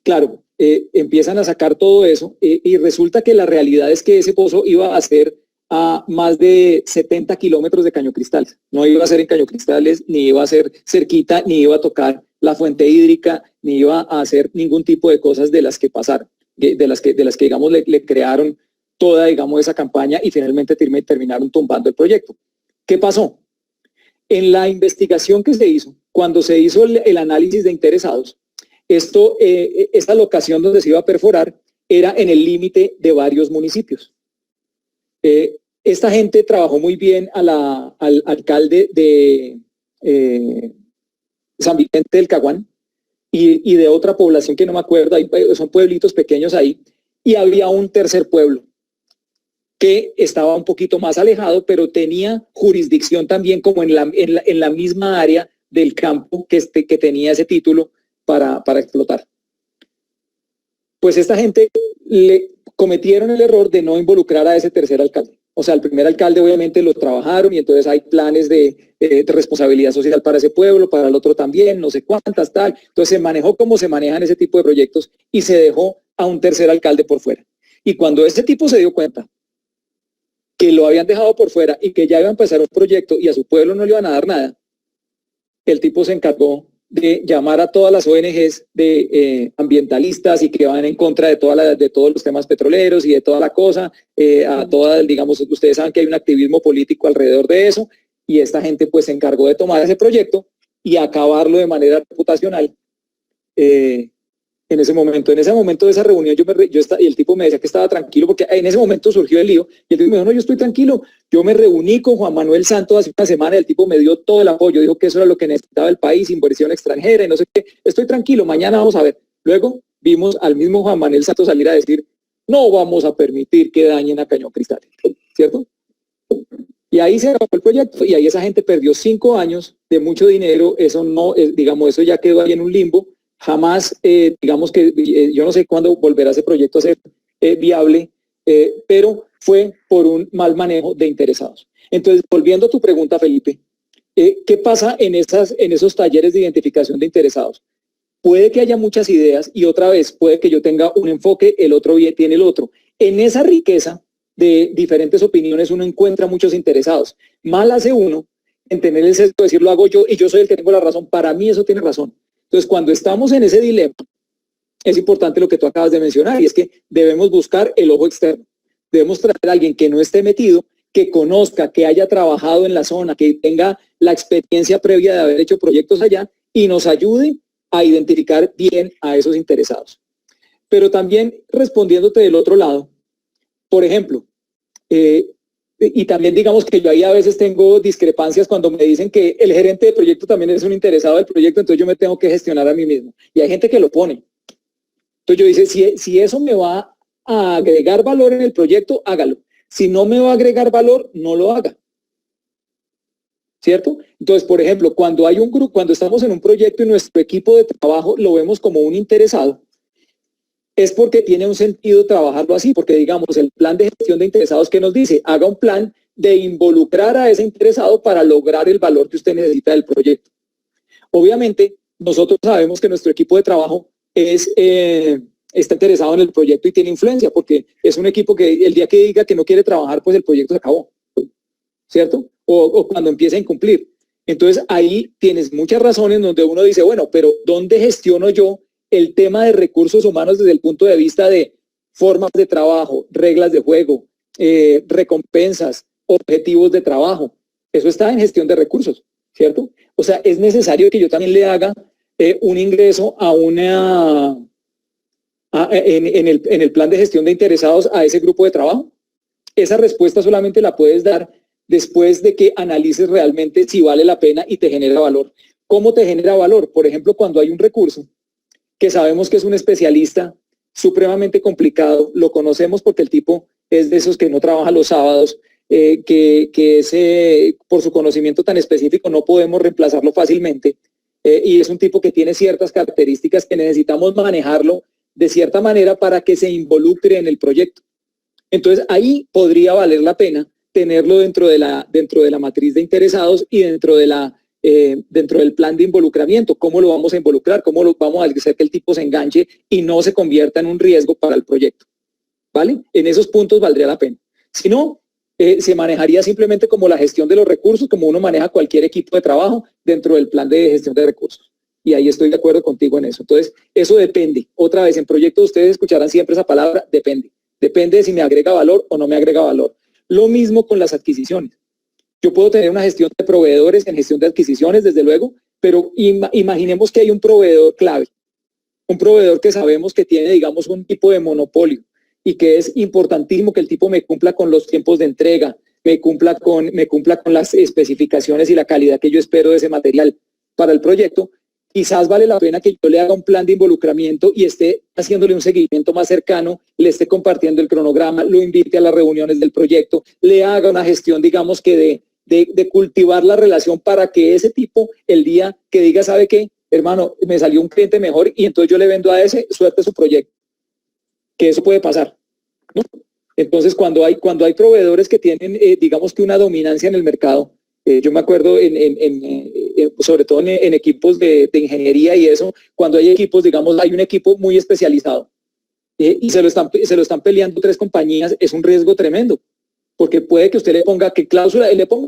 Speaker 2: Claro, empiezan a sacar todo eso y resulta que la realidad es que ese pozo iba a ser a más de 70 kilómetros de Cañocristales. No iba a ser en Cañocristales, ni iba a ser cerquita, ni iba a tocar la fuente hídrica, ni iba a hacer ningún tipo de cosas de las que pasaron, de las que digamos, le crearon toda, digamos, esa campaña y finalmente terminaron tumbando el proyecto. ¿Qué pasó? En la investigación que se hizo, cuando se hizo el análisis de interesados, esta locación donde se iba a perforar era en el límite de varios municipios. Esta gente trabajó muy bien al alcalde de San Vicente del Caguán y de otra población que no me acuerdo, son pueblitos pequeños ahí, y había un tercer pueblo que estaba un poquito más alejado, pero tenía jurisdicción también como en la misma área del campo que tenía ese título para explotar. Pues esta gente le cometieron el error de no involucrar a ese tercer alcalde. O sea, el primer alcalde obviamente lo trabajaron y entonces hay planes de responsabilidad social para ese pueblo, para el otro también, no sé cuántas, tal. Entonces se manejó como se manejan ese tipo de proyectos y se dejó a un tercer alcalde por fuera. Y cuando ese tipo se dio cuenta que lo habían dejado por fuera y que ya iba a empezar un proyecto y a su pueblo no le iban a dar nada, el tipo se encargó de llamar a todas las ONGs de ambientalistas y que van en contra de todos los temas petroleros y de toda la cosa, a todas, digamos, ustedes saben que hay un activismo político alrededor de eso, y esta gente pues se encargó de tomar ese proyecto y acabarlo de manera reputacional. En ese momento de esa reunión, y el tipo me decía que estaba tranquilo, porque en ese momento surgió el lío, y el tipo me dijo, no, yo estoy tranquilo, yo me reuní con Juan Manuel Santos hace una semana, y el tipo me dio todo el apoyo, dijo que eso era lo que necesitaba el país, inversión extranjera, y no sé qué, estoy tranquilo, mañana vamos a ver. Luego vimos al mismo Juan Manuel Santos salir a decir, no vamos a permitir que dañen a Cañocristales, ¿cierto? Y ahí se acabó el proyecto, y ahí esa gente perdió 5 años de mucho dinero, eso no, digamos, eso ya quedó ahí en un limbo. Jamás, digamos que yo no sé cuándo volverá ese proyecto a ser viable, pero fue por un mal manejo de interesados. Entonces, volviendo a tu pregunta, Felipe, ¿qué pasa en esos talleres de identificación de interesados? Puede que haya muchas ideas y otra vez puede que yo tenga un enfoque, el otro tiene el otro. En esa riqueza de diferentes opiniones uno encuentra muchos interesados. Mal hace uno en tener el sesgo de decir lo hago yo y yo soy el que tengo la razón. Para mí eso tiene razón. Entonces, cuando estamos en ese dilema, es importante lo que tú acabas de mencionar, y es que debemos buscar el ojo externo. Debemos traer a alguien que no esté metido, que conozca, que haya trabajado en la zona, que tenga la experiencia previa de haber hecho proyectos allá y nos ayude a identificar bien a esos interesados. Pero también respondiéndote del otro lado, por ejemplo, y también digamos que yo ahí a veces tengo discrepancias cuando me dicen que el gerente de proyecto también es un interesado del proyecto, entonces yo me tengo que gestionar a mí mismo. Y hay gente que lo pone. Entonces yo dice, si eso me va a agregar valor en el proyecto, hágalo. Si no me va a agregar valor, no lo haga. ¿Cierto? Entonces, por ejemplo, cuando hay un grupo, cuando estamos en un proyecto y nuestro equipo de trabajo lo vemos como un interesado, es porque tiene un sentido trabajarlo así, porque digamos, el plan de gestión de interesados que nos dice, haga un plan de involucrar a ese interesado para lograr el valor que usted necesita del proyecto. Obviamente, nosotros sabemos que nuestro equipo de trabajo está interesado en el proyecto y tiene influencia, porque es un equipo que el día que diga que no quiere trabajar, pues el proyecto se acabó, ¿cierto? O cuando empiece a incumplir. Entonces, ahí tienes muchas razones donde uno dice, bueno, pero ¿dónde gestiono yo el tema de recursos humanos desde el punto de vista de formas de trabajo, reglas de juego, recompensas, objetivos de trabajo. Eso está en gestión de recursos, ¿cierto? O sea, es necesario que yo también le haga un ingreso a en el plan de gestión de interesados a ese grupo de trabajo. Esa respuesta solamente la puedes dar después de que analices realmente si vale la pena y te genera valor. ¿Cómo te genera valor? Por ejemplo, cuando hay un recurso que sabemos que es un especialista supremamente complicado, lo conocemos porque el tipo es de esos que no trabaja los sábados, por su conocimiento tan específico no podemos reemplazarlo fácilmente, y es un tipo que tiene ciertas características que necesitamos manejarlo de cierta manera para que se involucre en el proyecto. Entonces ahí podría valer la pena tenerlo dentro de la matriz de interesados y dentro del plan de involucramiento. ¿Cómo lo vamos a involucrar? ¿Cómo lo vamos a hacer que el tipo se enganche y no se convierta en un riesgo para el proyecto? ¿Vale? En esos puntos valdría la pena. Si no, se manejaría simplemente como la gestión de los recursos, como uno maneja cualquier equipo de trabajo dentro del plan de gestión de recursos. Y ahí estoy de acuerdo contigo en eso. Entonces, eso depende. Otra vez, en proyectos ustedes escucharán siempre esa palabra, depende. Depende de si me agrega valor o no me agrega valor. Lo mismo con las adquisiciones. Yo puedo tener una gestión de proveedores en gestión de adquisiciones, desde luego, pero imaginemos que hay un proveedor clave, un proveedor que sabemos que tiene, digamos, un tipo de monopolio y que es importantísimo que el tipo me cumpla con los tiempos de entrega, me cumpla con las especificaciones y la calidad que yo espero de ese material para el proyecto. Quizás vale la pena que yo le haga un plan de involucramiento y esté haciéndole un seguimiento más cercano, le esté compartiendo el cronograma, lo invite a las reuniones del proyecto, le haga una gestión, digamos que de cultivar la relación para que ese tipo, el día que diga, ¿sabe qué? Hermano, me salió un cliente mejor y entonces yo le vendo a ese, suerte su proyecto. Que eso puede pasar, ¿no? Entonces, cuando hay proveedores que tienen, digamos que una dominancia en el mercado, yo me acuerdo sobre todo en equipos de ingeniería y eso, cuando hay equipos, digamos, hay un equipo muy especializado y se lo están peleando 3 compañías, es un riesgo tremendo, porque puede que usted le ponga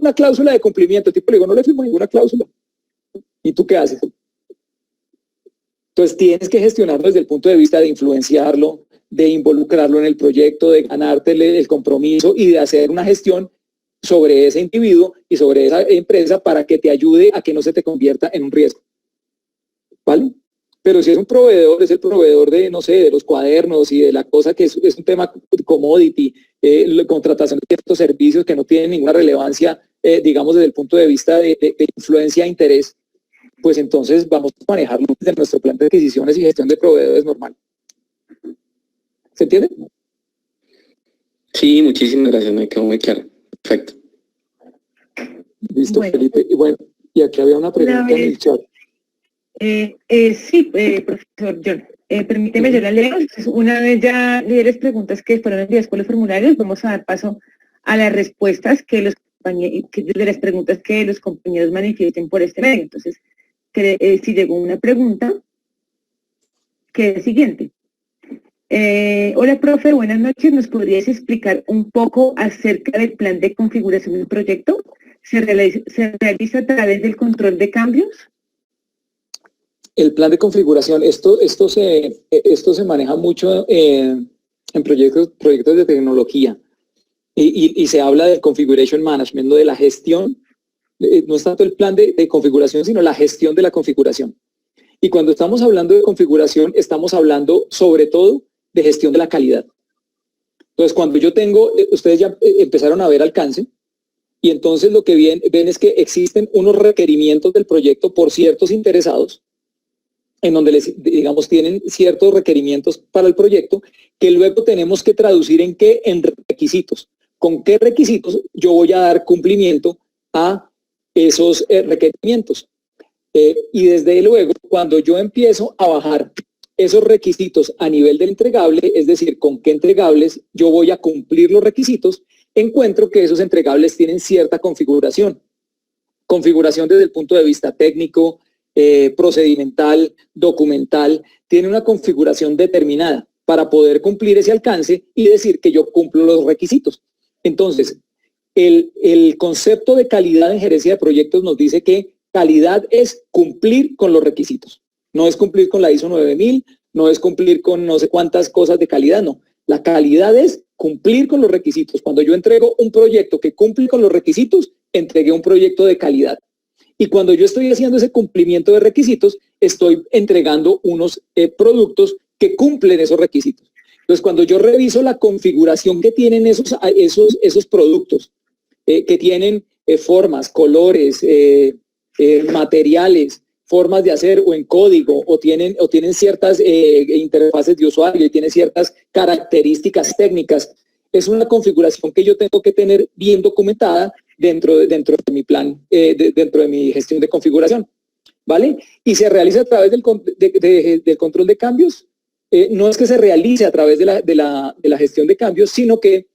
Speaker 2: una cláusula de cumplimiento, el tipo le digo, no le firmo ninguna cláusula. ¿Y tú qué haces? Entonces tienes que gestionarlo desde el punto de vista de influenciarlo, de involucrarlo en el proyecto, de ganarte el compromiso y de hacer una gestión sobre ese individuo y sobre esa empresa para que te ayude a que no se te convierta en un riesgo. ¿Vale? Pero si es un proveedor, es el proveedor de, no sé, de los cuadernos y de la cosa que es un tema commodity, la contratación de ciertos servicios que no tienen ninguna relevancia, digamos, desde el punto de vista de influencia e interés, pues entonces vamos a manejarlo desde nuestro plan de adquisiciones y gestión de proveedores normal. ¿Se entiende?
Speaker 5: Sí, muchísimas gracias, me quedó muy claro. Perfecto.
Speaker 2: Listo, bueno. Felipe. Y bueno, y aquí había una pregunta en el chat.
Speaker 1: Sí, profesor John. Permíteme, yo la leo. Una vez ya leí las preguntas que fueron enviadas por los formularios, vamos a dar paso a las respuestas de las preguntas que los compañeros manifiesten por este medio. Entonces, si llegó una pregunta, que es la siguiente. Hola, profe, buenas noches. ¿Nos podrías explicar un poco acerca del plan de configuración del proyecto? ¿Se realiza a través del control de cambios?
Speaker 2: El plan de configuración, esto se maneja mucho en proyectos de tecnología y se habla del configuration management, de la gestión, no es tanto el plan de configuración, sino la gestión de la configuración. Y cuando estamos hablando de configuración, estamos hablando sobre todo de gestión de la calidad. Entonces, cuando yo tengo, ustedes ya empezaron a ver alcance, y entonces lo que ven es que existen unos requerimientos del proyecto por ciertos interesados, en donde digamos, tienen ciertos requerimientos para el proyecto, que luego tenemos que traducir en requisitos. ¿Con qué requisitos yo voy a dar cumplimiento a esos requerimientos? Y desde luego, cuando yo empiezo a bajar esos requisitos a nivel del entregable, es decir, con qué entregables yo voy a cumplir los requisitos, encuentro que esos entregables tienen cierta configuración. Configuración desde el punto de vista técnico, procedimental, documental, tiene una configuración determinada para poder cumplir ese alcance y decir que yo cumplo los requisitos. Entonces, el concepto de calidad en gerencia de proyectos nos dice que calidad es cumplir con los requisitos. No es cumplir con la ISO 9000, no es cumplir con no sé cuántas cosas de calidad, no. La calidad es cumplir con los requisitos. Cuando yo entrego un proyecto que cumple con los requisitos, entregué un proyecto de calidad. Y cuando yo estoy haciendo ese cumplimiento de requisitos, estoy entregando unos productos que cumplen esos requisitos. Entonces, cuando yo reviso la configuración que tienen esos productos, que tienen formas, colores, materiales, formas de hacer o en código, o tienen ciertas interfaces de usuario y tienen ciertas características técnicas, es una configuración que yo tengo que tener bien documentada dentro de mi plan, dentro de mi gestión de configuración, ¿vale? Y se realiza a través del control de cambios. No es que se realice a través de la gestión de cambios, sino que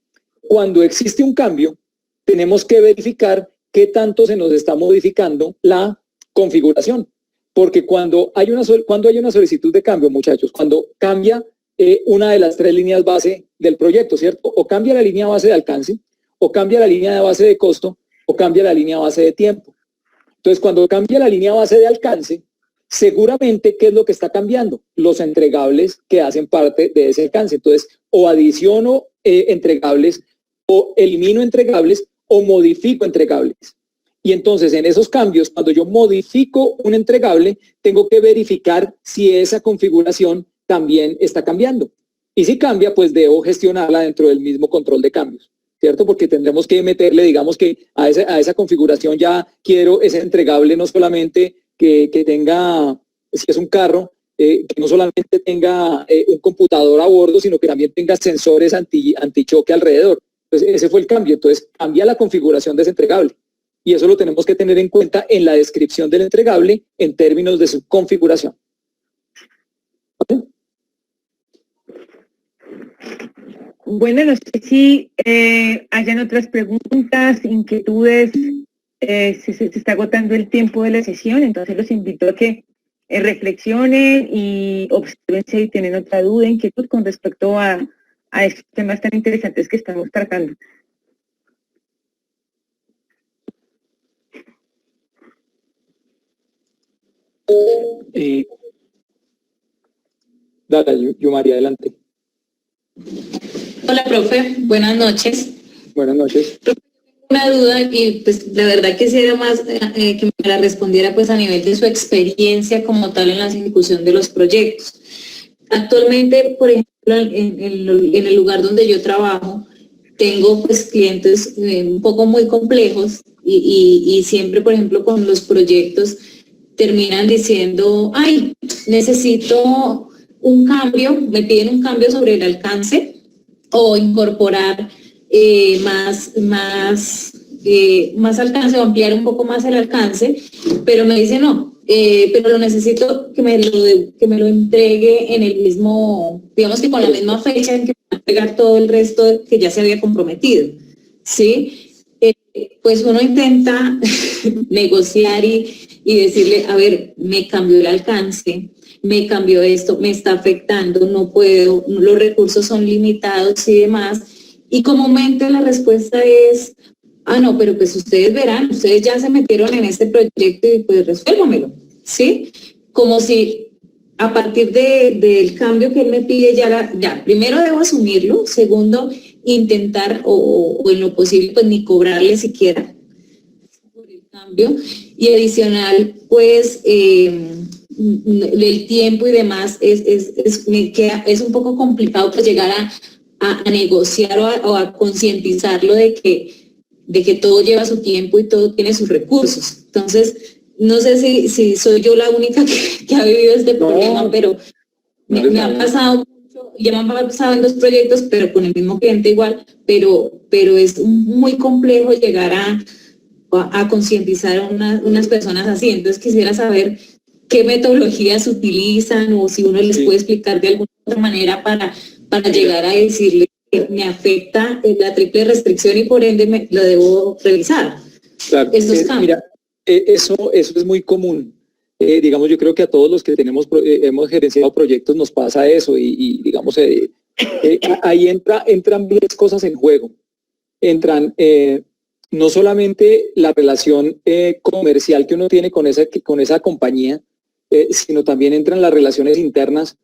Speaker 2: cuando existe un cambio, tenemos que verificar qué tanto se nos está modificando la configuración. Porque cuando hay una solicitud de cambio, muchachos, cuando cambia una de las 3 líneas base del proyecto, ¿cierto? O cambia la línea base de alcance, o cambia la línea de base de costo, o cambia la línea base de tiempo. Entonces, cuando cambia la línea base de alcance, seguramente, ¿qué es lo que está cambiando? Los entregables que hacen parte de ese alcance. Entonces, o adiciono entregables, o elimino entregables, o modifico entregables. Y entonces, en esos cambios, cuando yo modifico un entregable, tengo que verificar si esa configuración también está cambiando. Y si cambia, pues debo gestionarla dentro del mismo control de cambios, ¿cierto? Porque tendremos que meterle, digamos que a esa configuración ya quiero ese entregable no solamente que tenga, si es un carro, que no solamente tenga un computador a bordo, sino que también tenga sensores antichoque alrededor. Entonces, ese fue el cambio. Entonces, cambia la configuración de ese entregable. Y eso lo tenemos que tener en cuenta en la descripción del entregable en términos de su configuración. ¿Vale?
Speaker 1: Bueno, no sé si hayan otras preguntas, inquietudes. Se está agotando el tiempo de la sesión, entonces los invito a que reflexionen y observen si tienen otra duda, inquietud con respecto a estos temas tan interesantes que estamos tratando.
Speaker 2: Dale, yo María, adelante.
Speaker 6: Hola, profe. Buenas noches.
Speaker 2: Buenas noches.
Speaker 6: Una duda y pues la verdad quisiera más que me la respondiera pues a nivel de su experiencia como tal en la ejecución de los proyectos. Actualmente, por ejemplo, en el lugar donde yo trabajo, tengo pues clientes un poco muy complejos y siempre, por ejemplo, con los proyectos terminan diciendo, ay, necesito un cambio, me piden un cambio sobre el alcance o incorporar más alcance o ampliar un poco más el alcance, pero me dice no, pero lo necesito que me lo entregue en el mismo, digamos que con la misma fecha en que me va a entregar todo el resto que ya se había comprometido, ¿sí? Pues uno intenta negociar y decirle, a ver, me cambió el alcance, me cambió esto, me está afectando, no puedo, los recursos son limitados y demás. Y comúnmente la respuesta es, no, pero pues ustedes verán, ustedes ya se metieron en este proyecto y pues resuélvamelo, ¿sí? Como si a partir del cambio que él me pide, ya primero debo asumirlo, segundo, intentar o en lo posible pues ni cobrarle siquiera por el cambio, y adicional pues el tiempo y demás es un poco complicado pues llegar a negociar o a concientizarlo de que todo lleva su tiempo y todo tiene sus recursos. Entonces, no sé si soy yo la única que ha vivido este problema, pero me ha pasado mucho, ya me ha pasado en 2 proyectos, pero con el mismo cliente igual, pero es muy complejo llegar a concientizar a unas personas así. Entonces quisiera saber qué metodologías utilizan o si uno les puede explicar de alguna otra manera para llegar a decirle que me afecta la triple restricción y por ende lo debo revisar.
Speaker 2: Claro, mira, eso es muy común. Digamos, yo creo que a todos los que hemos gerenciado proyectos nos pasa eso y digamos, ahí entran varias cosas en juego. Entran no solamente la relación comercial que uno tiene con esa compañía, sino también entran las relaciones internas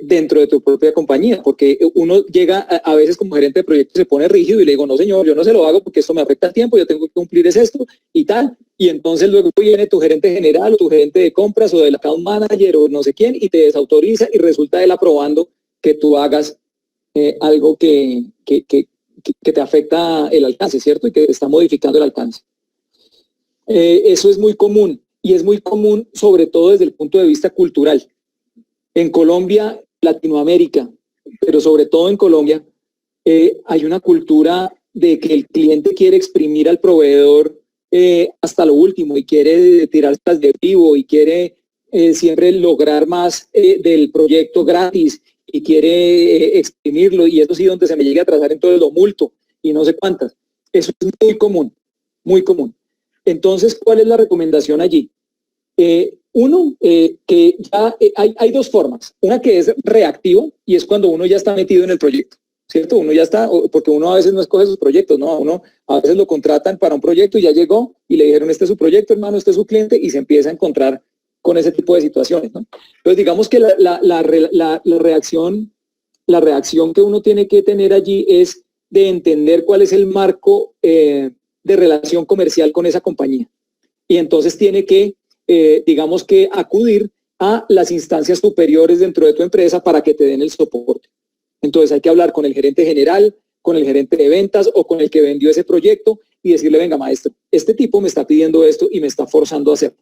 Speaker 2: dentro de tu propia compañía, porque uno llega a veces como gerente de proyecto se pone rígido y le digo, no señor, yo no se lo hago porque esto me afecta el tiempo, yo tengo que cumplir es esto y tal, y entonces luego viene tu gerente general o tu gerente de compras o del account manager o no sé quién y te desautoriza y resulta él aprobando que tú hagas algo que te afecta el alcance, ¿cierto? Y que te está modificando el alcance. Eso es muy común y es muy común sobre todo desde el punto de vista cultural. En Colombia, Latinoamérica, pero sobre todo en Colombia, hay una cultura de que el cliente quiere exprimir al proveedor hasta lo último y quiere tirarse de vivo y quiere siempre lograr más del proyecto gratis y quiere exprimirlo y eso sí donde se me llegue a atrasar en todo lo multo y no sé cuántas. Eso es muy común, muy común. Entonces, ¿cuál es la recomendación allí? Uno, que ya hay dos formas. Una que es reactivo y es cuando uno ya está metido en el proyecto, ¿cierto? Uno ya está, porque uno a veces no escoge sus proyectos, ¿no? Uno a veces lo contratan para un proyecto y ya llegó y le dijeron, este es su proyecto, hermano, este es su cliente y se empieza a encontrar con ese tipo de situaciones, ¿no? Entonces, digamos que la reacción que uno tiene que tener allí es de entender cuál es el marco de relación comercial con esa compañía. Y entonces tiene que digamos que acudir a las instancias superiores dentro de tu empresa para que te den el soporte. Entonces hay que hablar con el gerente general, con el gerente de ventas o con el que vendió ese proyecto y decirle, venga maestro, este tipo me está pidiendo esto y me está forzando a hacerlo.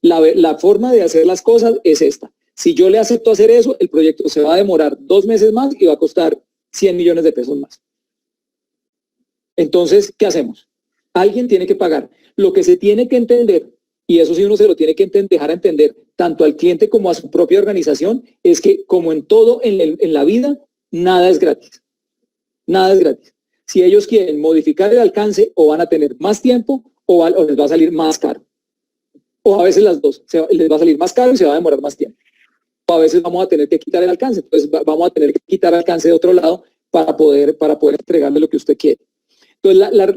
Speaker 2: La forma de hacer las cosas es esta. Si yo le acepto hacer eso, el proyecto se va a demorar 2 meses más y va a costar 100 millones de pesos más. Entonces, ¿qué hacemos? Alguien tiene que pagar. Lo que se tiene que entender, y eso sí uno se lo tiene que dejar entender tanto al cliente como a su propia organización, es que como en todo en la vida, nada es gratis. Nada es gratis. Si ellos quieren modificar el alcance, o van a tener más tiempo o les va a salir más caro. O a veces las dos. Les va a salir más caro y se va a demorar más tiempo. O a veces vamos a tener que quitar el alcance. Entonces vamos a tener que quitar alcance de otro lado para poder entregarle lo que usted quiere. Entonces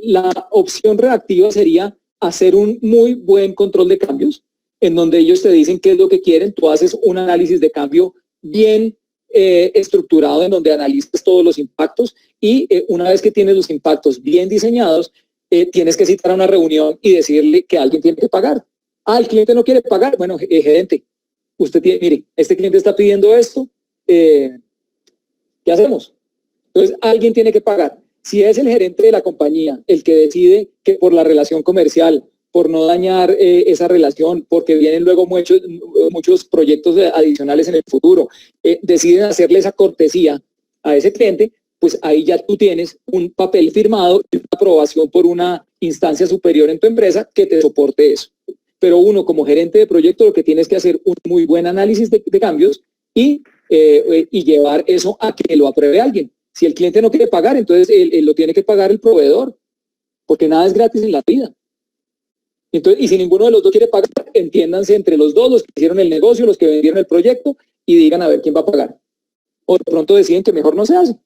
Speaker 2: la opción reactiva sería hacer un muy buen control de cambios, en donde ellos te dicen qué es lo que quieren, tú haces un análisis de cambio bien estructurado, en donde analizas todos los impactos y una vez que tienes los impactos bien diseñados, tienes que citar a una reunión y decirle que alguien tiene que pagar. El cliente no quiere pagar. Bueno, gerente, usted tiene, mire, este cliente está pidiendo esto, ¿qué hacemos? Entonces, alguien tiene que pagar. Si es el gerente de la compañía el que decide que por la relación comercial, por no dañar esa relación, porque vienen luego muchos proyectos adicionales en el futuro, deciden hacerle esa cortesía a ese cliente, pues ahí ya tú tienes un papel firmado y una aprobación por una instancia superior en tu empresa que te soporte eso. Pero uno como gerente de proyecto lo que tienes que hacer un muy buen análisis de cambios y llevar eso a que lo apruebe alguien. Si el cliente no quiere pagar, entonces él lo tiene que pagar el proveedor, porque nada es gratis en la vida. Entonces, y si ninguno de los dos quiere pagar, entiéndanse entre los dos, los que hicieron el negocio, los que vendieron el proyecto, y digan a ver quién va a pagar. O de pronto deciden que mejor no se hace.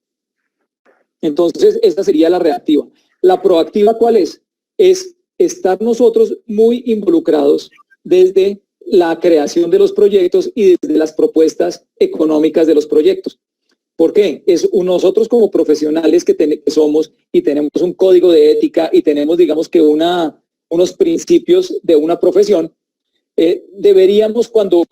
Speaker 2: Entonces, esta sería la reactiva. La proactiva, ¿cuál es? Es estar nosotros muy involucrados desde la creación de los proyectos y desde las propuestas económicas de los proyectos. ¿Por qué? Nosotros como profesionales que somos y tenemos un código de ética y tenemos, digamos que unos principios de una profesión, deberíamos cuando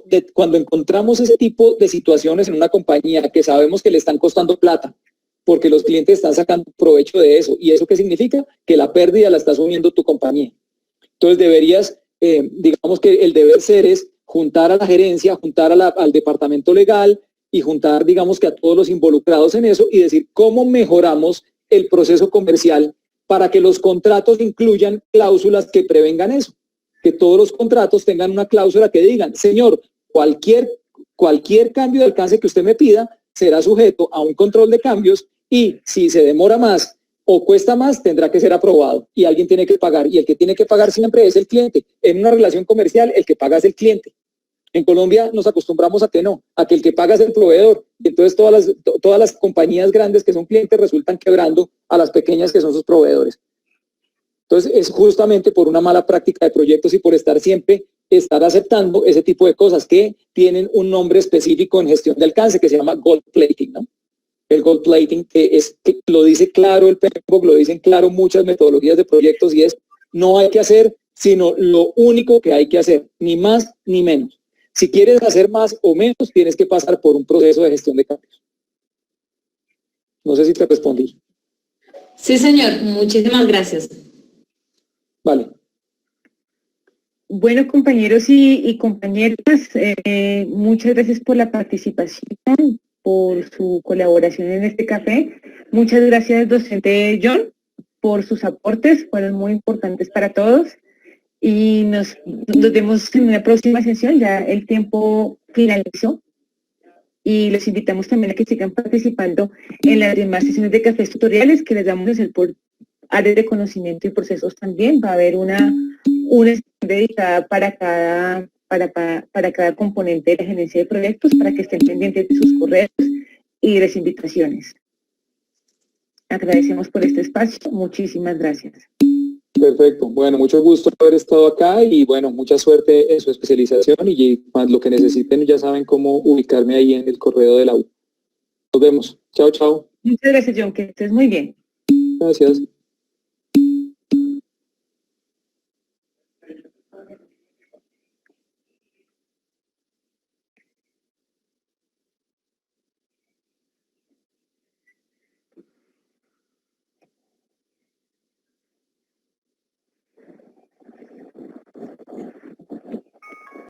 Speaker 2: encontramos ese tipo de situaciones en una compañía que sabemos que le están costando plata, porque los clientes están sacando provecho de eso. ¿Y eso qué significa? Que la pérdida la está asumiendo tu compañía. Entonces deberías, digamos que el deber ser es juntar a la gerencia, juntar al departamento legal, y juntar, digamos que a todos los involucrados en eso y decir cómo mejoramos el proceso comercial para que los contratos incluyan cláusulas que prevengan eso. Que todos los contratos tengan una cláusula que digan, señor, cualquier cambio de alcance que usted me pida será sujeto a un control de cambios y si se demora más o cuesta más, tendrá que ser aprobado y alguien tiene que pagar. Y el que tiene que pagar siempre es el cliente. En una relación comercial, el que paga es el cliente. En Colombia nos acostumbramos a que no, a que el que paga es el proveedor. Y entonces todas las compañías grandes que son clientes resultan quebrando a las pequeñas que son sus proveedores. Entonces es justamente por una mala práctica de proyectos y por estar siempre estar aceptando ese tipo de cosas que tienen un nombre específico en gestión de alcance que se llama gold plating, ¿no? El gold plating, que lo dice claro el PMBOK, lo dicen claro muchas metodologías de proyectos, y es: no hay que hacer sino lo único que hay que hacer, ni más ni menos. Si quieres hacer más o menos, tienes que pasar por un proceso de gestión de cambios. No sé si te respondí.
Speaker 6: Sí, señor, muchísimas gracias.
Speaker 2: Vale.
Speaker 1: Bueno, compañeros y compañeras, muchas gracias por la participación, por su colaboración en este café. Muchas gracias, docente John, por sus aportes, fueron muy importantes para todos. Y nos vemos en una próxima sesión, ya el tiempo finalizó. Y los invitamos también a que sigan participando en las demás sesiones de cafés tutoriales que les damos a hacer por áreas de conocimiento y procesos también. Va a haber una sesión dedicada para cada componente de la gerencia de proyectos, para que estén pendientes de sus correos y de las invitaciones. Agradecemos por este espacio. Muchísimas gracias.
Speaker 2: Perfecto. Bueno, mucho gusto haber estado acá y bueno, mucha suerte en su especialización, y lo que necesiten ya saben cómo ubicarme ahí en el correo de la U. Nos vemos. Chao, chao.
Speaker 1: Muchas gracias, John, que estés muy bien.
Speaker 2: Gracias.